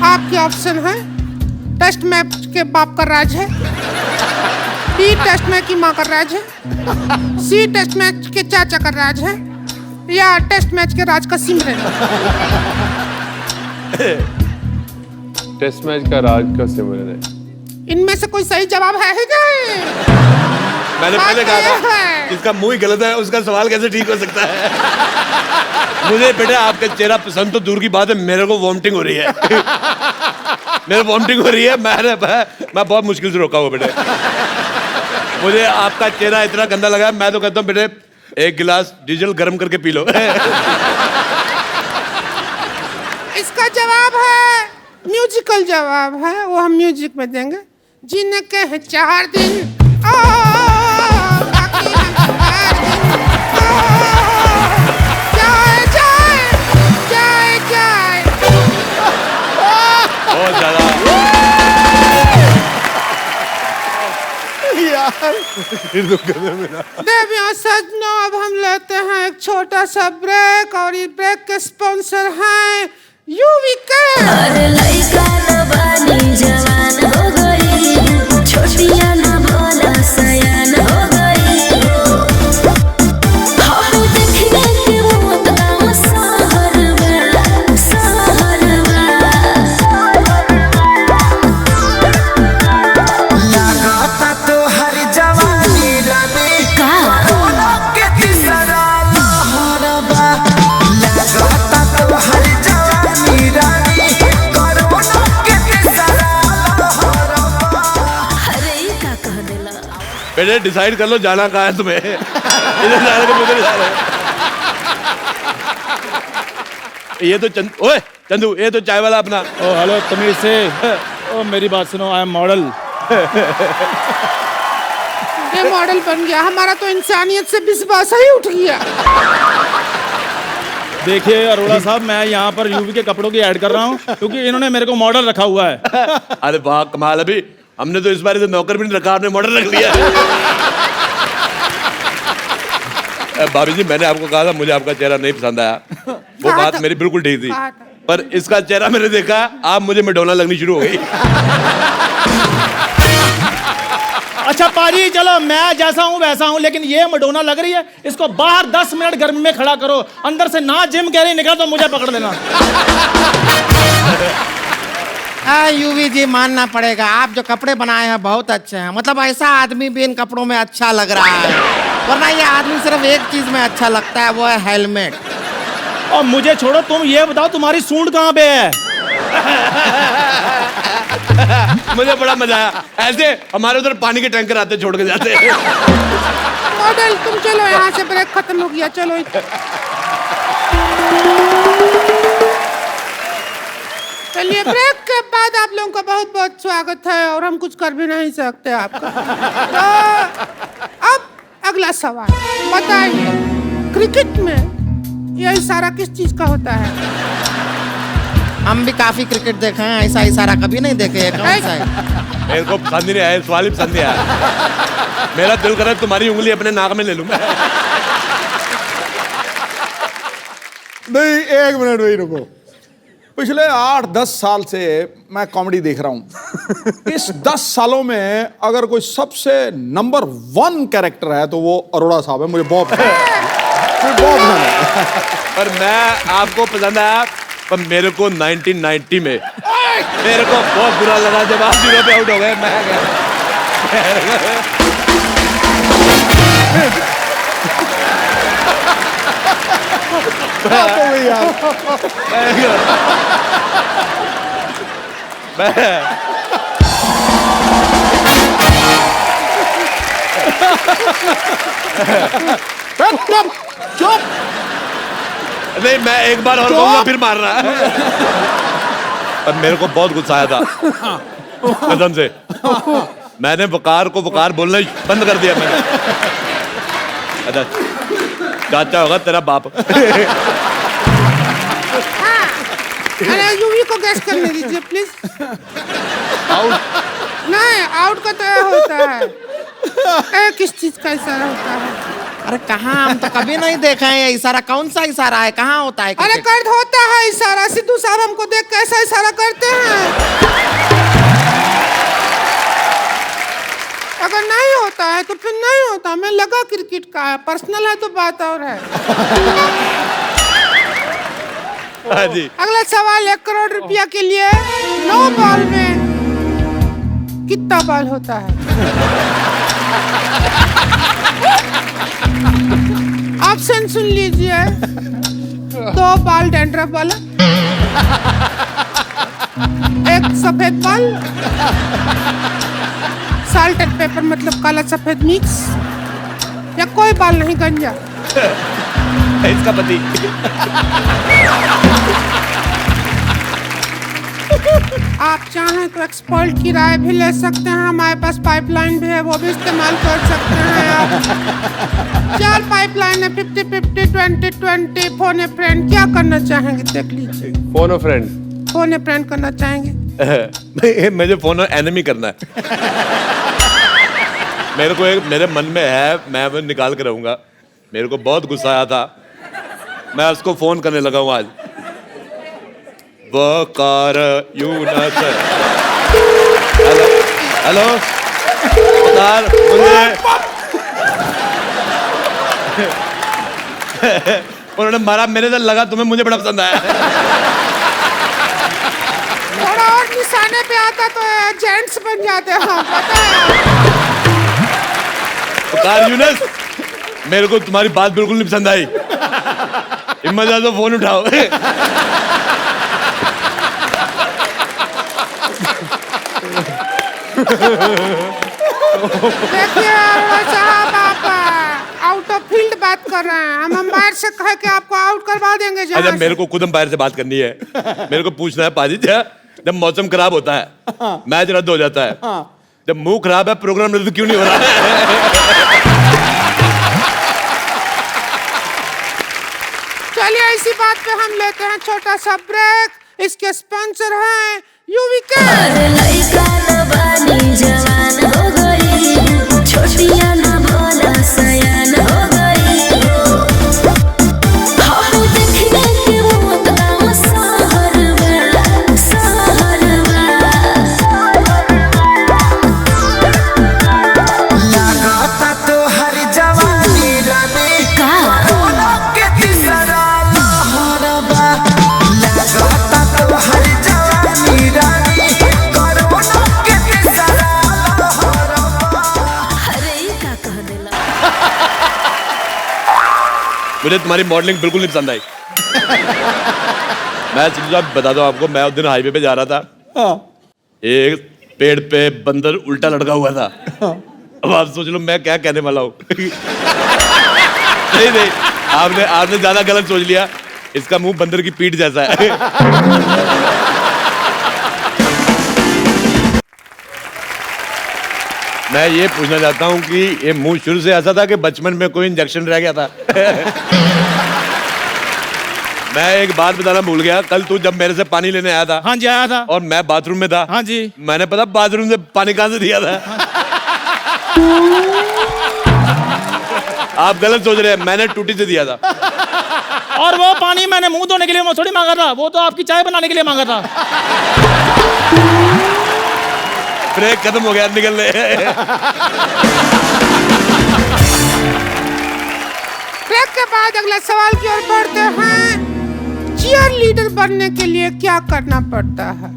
आपके ऑप्शन है टेस्ट मैच के बाप का राज है, बी टेस्ट मैच की माँ का राज है, सी टेस्ट मैच के चाचा का राज है, या टेस्ट मैच के राज का सिमरन। टेस्ट मैच का राज का सिमरन है। इनमें से कोई सही जवाब है ही नहीं। मैंने पहले कहा था जिसका मुंह ही गलत है उसका सवाल कैसे ठीक हो सकता है। मुझे बेटे आपका चेहरा पसंद तो दूर की बात है, मेरे को वॉमिटिंग हो रही है। मेरे वॉमिटिंग हो रही है। मैं बहुत मुश्किल से रोका हुआ बेटे। मुझे आपका चेहरा इतना गंदा लगा, मैं तो कहता हूँ बेटे 1 गिलास डीजल गर्म करके पी लो। इसका जवाब है म्यूजिकल जवाब है, वो हम म्यूजिक में देंगे। जिन्हें कहे 4 दिन बाकी हम 4 दिन। जाए जाए जाए जाए। बहुत ज्यादा देवियों सजनों, अब हम लेते हैं एक छोटा सा ब्रेक और ये ब्रेक के स्पॉन्सर हैं यूविका। अरे लइका न बानी जवान हो गई, छोटिया न भोला सयान हो गई। हम देखने के वो तलाव सहरवा सहरवा। लगाता तो हर जवानी रानी का के तीसरा लहरबा। लगाता तो हर जवानी रानी कोरोना के तीसरा लहरबा। अरे ये का कह देला। बेटे डिसाइड कर लो जाना कहाँ है तुम्हें। इधर जाने के मुझे जा रहे। ये तो ओए चंदू, ये तो चाय वाला अपना। ओ हेलो तमीज से। ओ मेरी बात सुनो, आई एम मॉडल। ये मॉडल बन गया, हमारा तो इंसानियत से विश्वास ही उठ गया। देखिए अरोड़ा साहब, मैं यहाँ पर यूवी के कपड़ों की ऐड कर रहा हूँ क्योंकि इन्होंने मेरे को मॉडल रखा हुआ है। अरे वाह कमाल, अभी हमने तो इस बार नौकर भी नहीं रखा, आपने मॉडल रख लिया। भाभी जी मैंने आपको कहा था मुझे आपका चेहरा नहीं पसंद आया, वो बात मेरी बिल्कुल ठीक थी, पर इसका चेहरा मैंने देखा आप मुझे मैडोना लगनी शुरू हो गई। अच्छा पाजी चलो, मैं जैसा हूँ वैसा हूँ, लेकिन ये मडोना लग रही है, इसको बाहर 10 मिनट गर्मी में खड़ा करो, अंदर से ना जिम कह रही निकला तो मुझे पकड़ लेना। यूवी जी मानना पड़ेगा, आप जो कपड़े बनाए हैं बहुत अच्छे हैं। मतलब ऐसा आदमी भी इन कपड़ों में अच्छा लग रहा है, वरना ये आदमी सिर्फ एक चीज में अच्छा लगता है, वो है हेलमेट। और मुझे छोड़ो, तुम ये बताओ तुम्हारी सूंड कहाँ पे है? मुझे बड़ा मजा आया, ऐसे हमारे उधर पानी के टैंकर आते छोड़ के जाते। मॉडल तुम चलो यहाँ से, ब्रेक खत्म हो गया, चलो। चलिए ब्रेक के बाद आप लोगों का बहुत बहुत स्वागत है, और हम कुछ कर भी नहीं सकते आपका। तो अब अगला सवाल बताइए, क्रिकेट में यह इशारा किस चीज का होता है? हम भी काफी क्रिकेट देखे हैं, ऐसा इशारा कभी नहीं देखे। कौन सा है? मेरे को पसंद ही नहीं आया, सवाल ही पसंद नहीं आया। मेरा दिल कर रहा है तुम्हारी उंगली अपने नाक में ले लूं मैं। नहीं, एक मिनट वही रुको। पिछले 8-10 साल से मैं कॉमेडी देख रहा हूं। इस 10 सालों में अगर कोई सबसे नंबर 1 कैरेक्टर है तो वो अरोड़ा साहब है। मुझे बहुत पसंद है। पर मैं आपको पसंद आया, पर मेरे को 1990 में मेरे को बहुत बुरा लगा जब आप 0 पे आउट हो गए। मैं बात हो गई यार। चुप चुप। नहीं, मैं एक बार और कहूंगा फिर मार रहा है। अब मेरे को बहुत गुस्सा आया था कसम से। मैंने वकार को वकार बोलना ही बंद कर दिया मैंने। अच्छा, चाचा होगा तेरा बाप। अरे यूवी को गैस करने दीजिए प्लीज। आउट। नहीं, आउट का तो ये होता है। किस चीज का इशारा होता है? अरे कहाँ, हम तो कभी नहीं देखा है ये इशारा। कौन सा इशारा है, कहाँ होता है? अरे कर्द होता है इशारा। सिद्धू साहब हमको देख कैसा इशारा करते हैं। अगर नहीं होता है तो फिर नहीं होता। मैं लगा क्रिकेट का है, पर्सनल है तो बात और है। हाँ जी। अगला सवाल 1 करोड़ रुपया के लिए। 9 बॉल में कितना बॉल होता है? ऑप्शन सुन लीजिए। 2 बॉल डैंड्रफ वाला, 1 सफेद बॉल, साल्ट एंड पेपर मतलब काला सफेद मिक्स, या कोई बाल नहीं, गंजा। इसका पति। आप चाहें तो एक्सपर्ट की राय भी ले सकते हैं। हमारे पास पाइपलाइन भी है, वो भी इस्तेमाल कर सकते हैं आप। 4 पाइपलाइन है, 50-50, 20-20, फोन ए फ्रेंड। क्या करना चाहेंगे देख लीजिए। फोन और फ्रेंड। फोन ए फ्रेंड करना चाहेंगे? मुझे फोन एनिमी करना है। मेरे को एक मेरे मन में है, मैं वो निकाल के रहूंगा। मेरे को बहुत गुस्सा आया था, मैं उसको फोन करने लगा हूँ आज। वकार यूनस। हेलो हेलो वकार, मुझे उन्होंने मारा, मेरे से लगा तुम्हें मुझे बड़ा पसंद आया। थोड़ा और निशाने पे आता तो जेंट्स बन जाते हैं, पता है। वकार यूनस, मेरे को तुम्हारी बात बिल्कुल नहीं पसंद आई। हिम्मत है तो फोन उठाओ। देखिए साहब, आप आउट ऑफ फील्ड बात कर रहे हैं। हम अंपायर से कह के आपको आउट करवा देंगे। अच्छा, मेरे को खुद अंपायर से बात करनी है। मेरे को पूछना है पाजी, जब मौसम खराब होता है, मैच रद्द हो जाता है, जब मुंह खराब है, प्रोग्राम रद्द क्यों नहीं हो रहा है? चलिए इसी बात पे हम लेते हैं छोटा सा ब्रेक। इसके स्पॉन्सर हैं यूवी के। लइका न बानी जवान हो गई, छोटिया न भोला सयान हो गई। हम देखने के वो तमाम सहरवा, सहरवा। लगाता तो हर जवानी रानी का कोरोना के तीसरा लहरवा। लगाता तो हर जवानी रानी कोरोना के तीसरा लहरवा। अरे ये का कह देला। मुझे तुम्हारी मॉडलिंग बिल्कुल नहीं पसंद आई। मैं सिद्धू साहब बता दूं आपको, मैं उस दिन हाईवे पे जा रहा था, एक पेड़ पे बंदर उल्टा लटका हुआ था। अब आप सोच लो मैं क्या कहने वाला हूँ। नहीं नहीं, आपने ज्यादा गलत सोच लिया। इसका मुंह बंदर की पीठ जैसा है। मैं ये पूछना चाहता हूँ कि ये मुंह शुरू से ऐसा था कि बचपन में कोई इंजेक्शन रह गया था? मैं एक बात बताना भूल गया। कल तू जब मेरे से पानी लेने आया था। हाँ जी, आया था। और मैं बाथरूम में था। हाँ जी। मैंने पता बाथरूम से पानी कहाँ से दिया था? आप गलत सोच रहे हैं, मैंने टूटी से दिया था। और वो पानी मैंने मुंह धोने के लिए थोड़ी मांगा था, वो तो आपकी चाय बनाने के लिए मांगा था। ब्रेक खत्म हो गया, निकलने। ब्रेक के बाद अगले सवाल की ओर बढ़ते हैं। चीयर लीडर बनने के लिए क्या करना पड़ता है?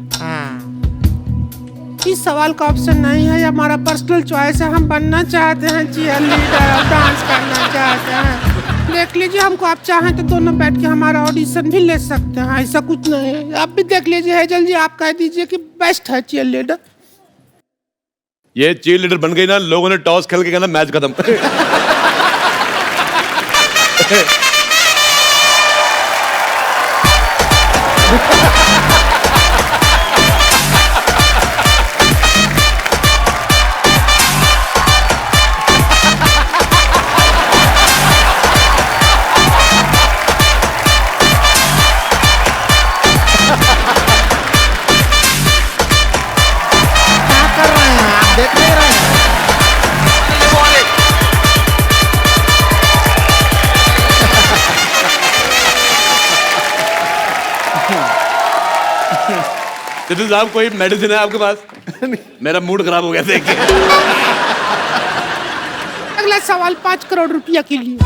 इस सवाल का ऑप्शन नहीं है, ये हमारा पर्सनल चॉइस है। हम बनना चाहते हैं चीयर लीडर और डांस करना चाहते हैं। देख लीजिए, हमको आप चाहें तो दोनों बैठ के हमारा ऑडिशन भी ले सकते हैं, ऐसा कुछ नहीं है। आप भी देख लीजिए हेजल जी, आप कह दीजिए कि बेस्ट है चीयर लीडर। ये चीयर लीडर बन गई ना, लोगों ने टॉस खेल के कहना मैच खत्म। क्या कर रहे हैं आप, देख नहीं रहे हैं? जितु साहब कोई मेडिसिन है आपके पास? मेरा मूड खराब हो गया देख के। अगला सवाल 5 करोड़ रुपया के लिए।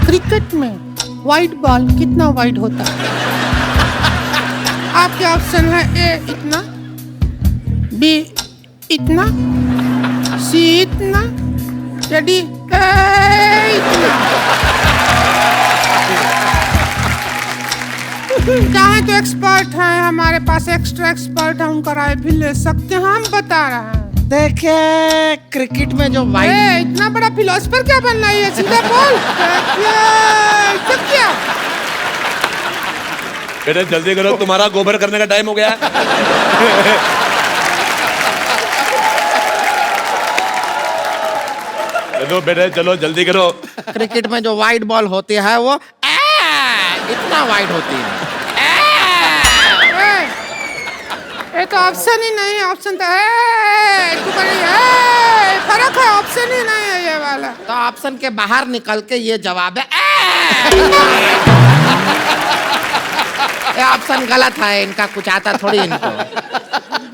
क्रिकेट में वाइड बॉल कितना वाइड होता है? आपके ऑप्शन है ए इतना, बी इतना, सी इतना, या डी इतना। चाहे तो एक्सपर्ट हैं हमारे पास, एक्स्ट्रा एक्सपर्ट है, उनका राय भी ले सकते हैं, हम बता रहे हैं। देखिए क्रिकेट में जो वाइड, इतना बड़ा फिलोसफर क्या बनना है, सीधा बोल। क्या बेटा जल्दी करो, तुम्हारा गोबर करने का टाइम हो गया है। चलो बेटे चलो जल्दी करो। क्रिकेट में जो वाइड बॉल होती है वो इतना वाइड होती है। ये तो ऑप्शन ही नहीं है, ऑप्शन तो है फर्क है, ऑप्शन ही नहीं है ये वाला। तो ऑप्शन के बाहर निकल के ये जवाब है। ये ऑप्शन गलत है, इनका कुछ आता थोड़ी इनको।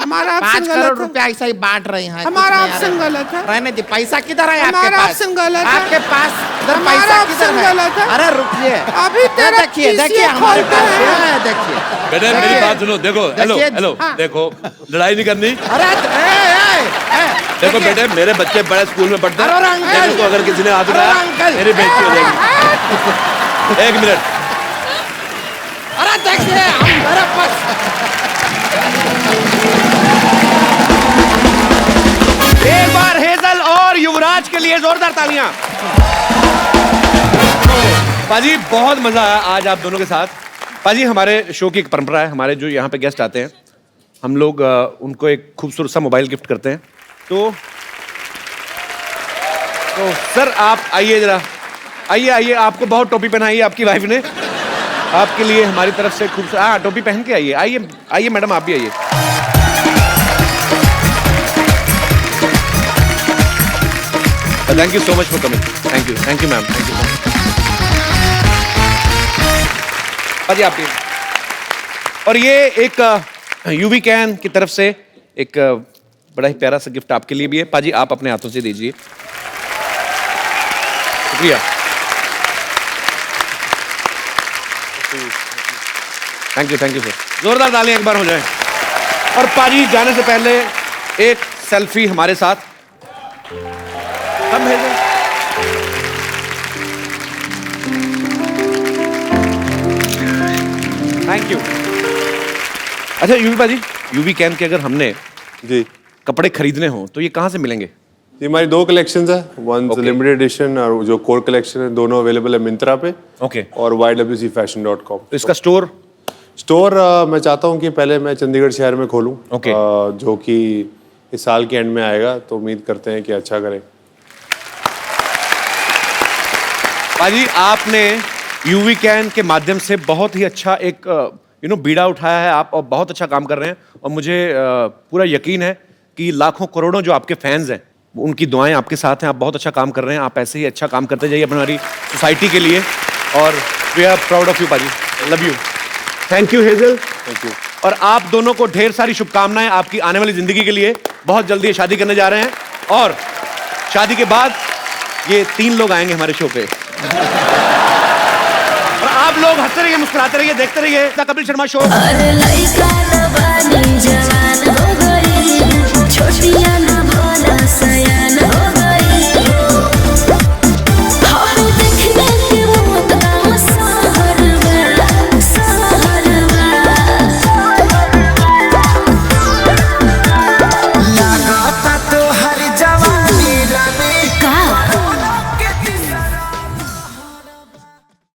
हमारा 5 करोड़ रुपया ऐसा ही बांट रही हैं। हमारा ऑप्शन गलत है। रहने दी, पैसा किधर है आपके हमारा पास? ऑप्शन गलत है। आपके पास इधर हमारा पैसा किधर ऑप्शन है? गलत है। अरे रुकिए, अभी तेरा देखिए PCA देखिए हमारे खोलते पास हैं। है, देखिए बेटे मेरी बात सुनो, देखो हेलो देखिए, हेलो हाँ। देखो, लड़ाई नहीं करनी। अरे देखो बेटे मेरे बच्चे बड़े स्कूल में पढ़ते अरे हैं, अंकल। देखो तो अगर किसी ने हाथ अरे उठाया अंकल। मेरी बेइज्जती हो जाएगी। 1 मिनट। अरे देखिए हम मेरे पास एक बार हेजल और युवराज के लिए जोरदार तालियां। पाजी बहुत मजा आया आज आप दोनों के साथ। पाजी हमारे शो की एक परंपरा है, हमारे जो यहाँ पे गेस्ट आते हैं हम लोग उनको एक खूबसूरत सा मोबाइल गिफ्ट करते हैं। तो सर आप आइए जरा, आइए आइए, आपको बहुत टोपी पहनाई है आपकी वाइफ ने, आपके लिए हमारी तरफ से खूबसूरत, हाँ टोपी पहन के आइए, आइए आइए मैडम आप भी आइए। Thank you so much for coming, thank you ma'am, thank you. पाजी आप भी। और ये एक यूवी कैन की तरफ से एक बड़ा ही प्यारा सा गिफ्ट आपके लिए भी है। पाजी आप अपने हाथों से दीजिए। शुक्रिया, थैंक यू सर। जोरदार तालियां एक बार हो जाए। और पाजी जाने से पहले एक सेल्फी हमारे साथ हम भेजें। Thank you. अच्छा यूवी पाजी, यूवी कैन के अगर हमने जी कपड़े खरीदने हो तो ये कहाँ से मिलेंगे? ये हमारी 2 कलेक्शंस है, वन लिमिटेड एडिशन और जो कोर कलेक्शन है, दोनों अवेलेबल है मिंत्रा पे ओके और ywcfashion.com। तो इसका स्टोर मैं चाहता हूँ कि पहले मैं चंडीगढ़ शहर में खोलूँ, ओके। जो कि इस साल के एंड में आएगा, तो उम्मीद करते हैं कि अच्छा करें। पाजी आपने यूवी कैन के माध्यम से बहुत ही अच्छा एक बीड़ा उठाया है आप, और बहुत अच्छा काम कर रहे हैं। और मुझे पूरा यकीन है कि लाखों करोड़ों जो आपके फैंस हैं उनकी दुआएं आपके साथ हैं, आप बहुत अच्छा काम कर रहे हैं। आप ऐसे ही अच्छा काम करते जाइए हमारी सोसाइटी के लिए, और we are proud of you पाजी, love you. Thank you Hazel, thank you. और आप दोनों को ढेर सारी शुभकामनाएं आपकी आने वाली जिंदगी के लिए। बहुत जल्दी ये शादी करने जा रहे हैं, और शादी के बाद ये 3 लोग आएंगे हमारे शो पे। और आप लोग हंसते रहिए, मुस्कुराते रहिए, देखते रहिए द कपिल शर्मा शो।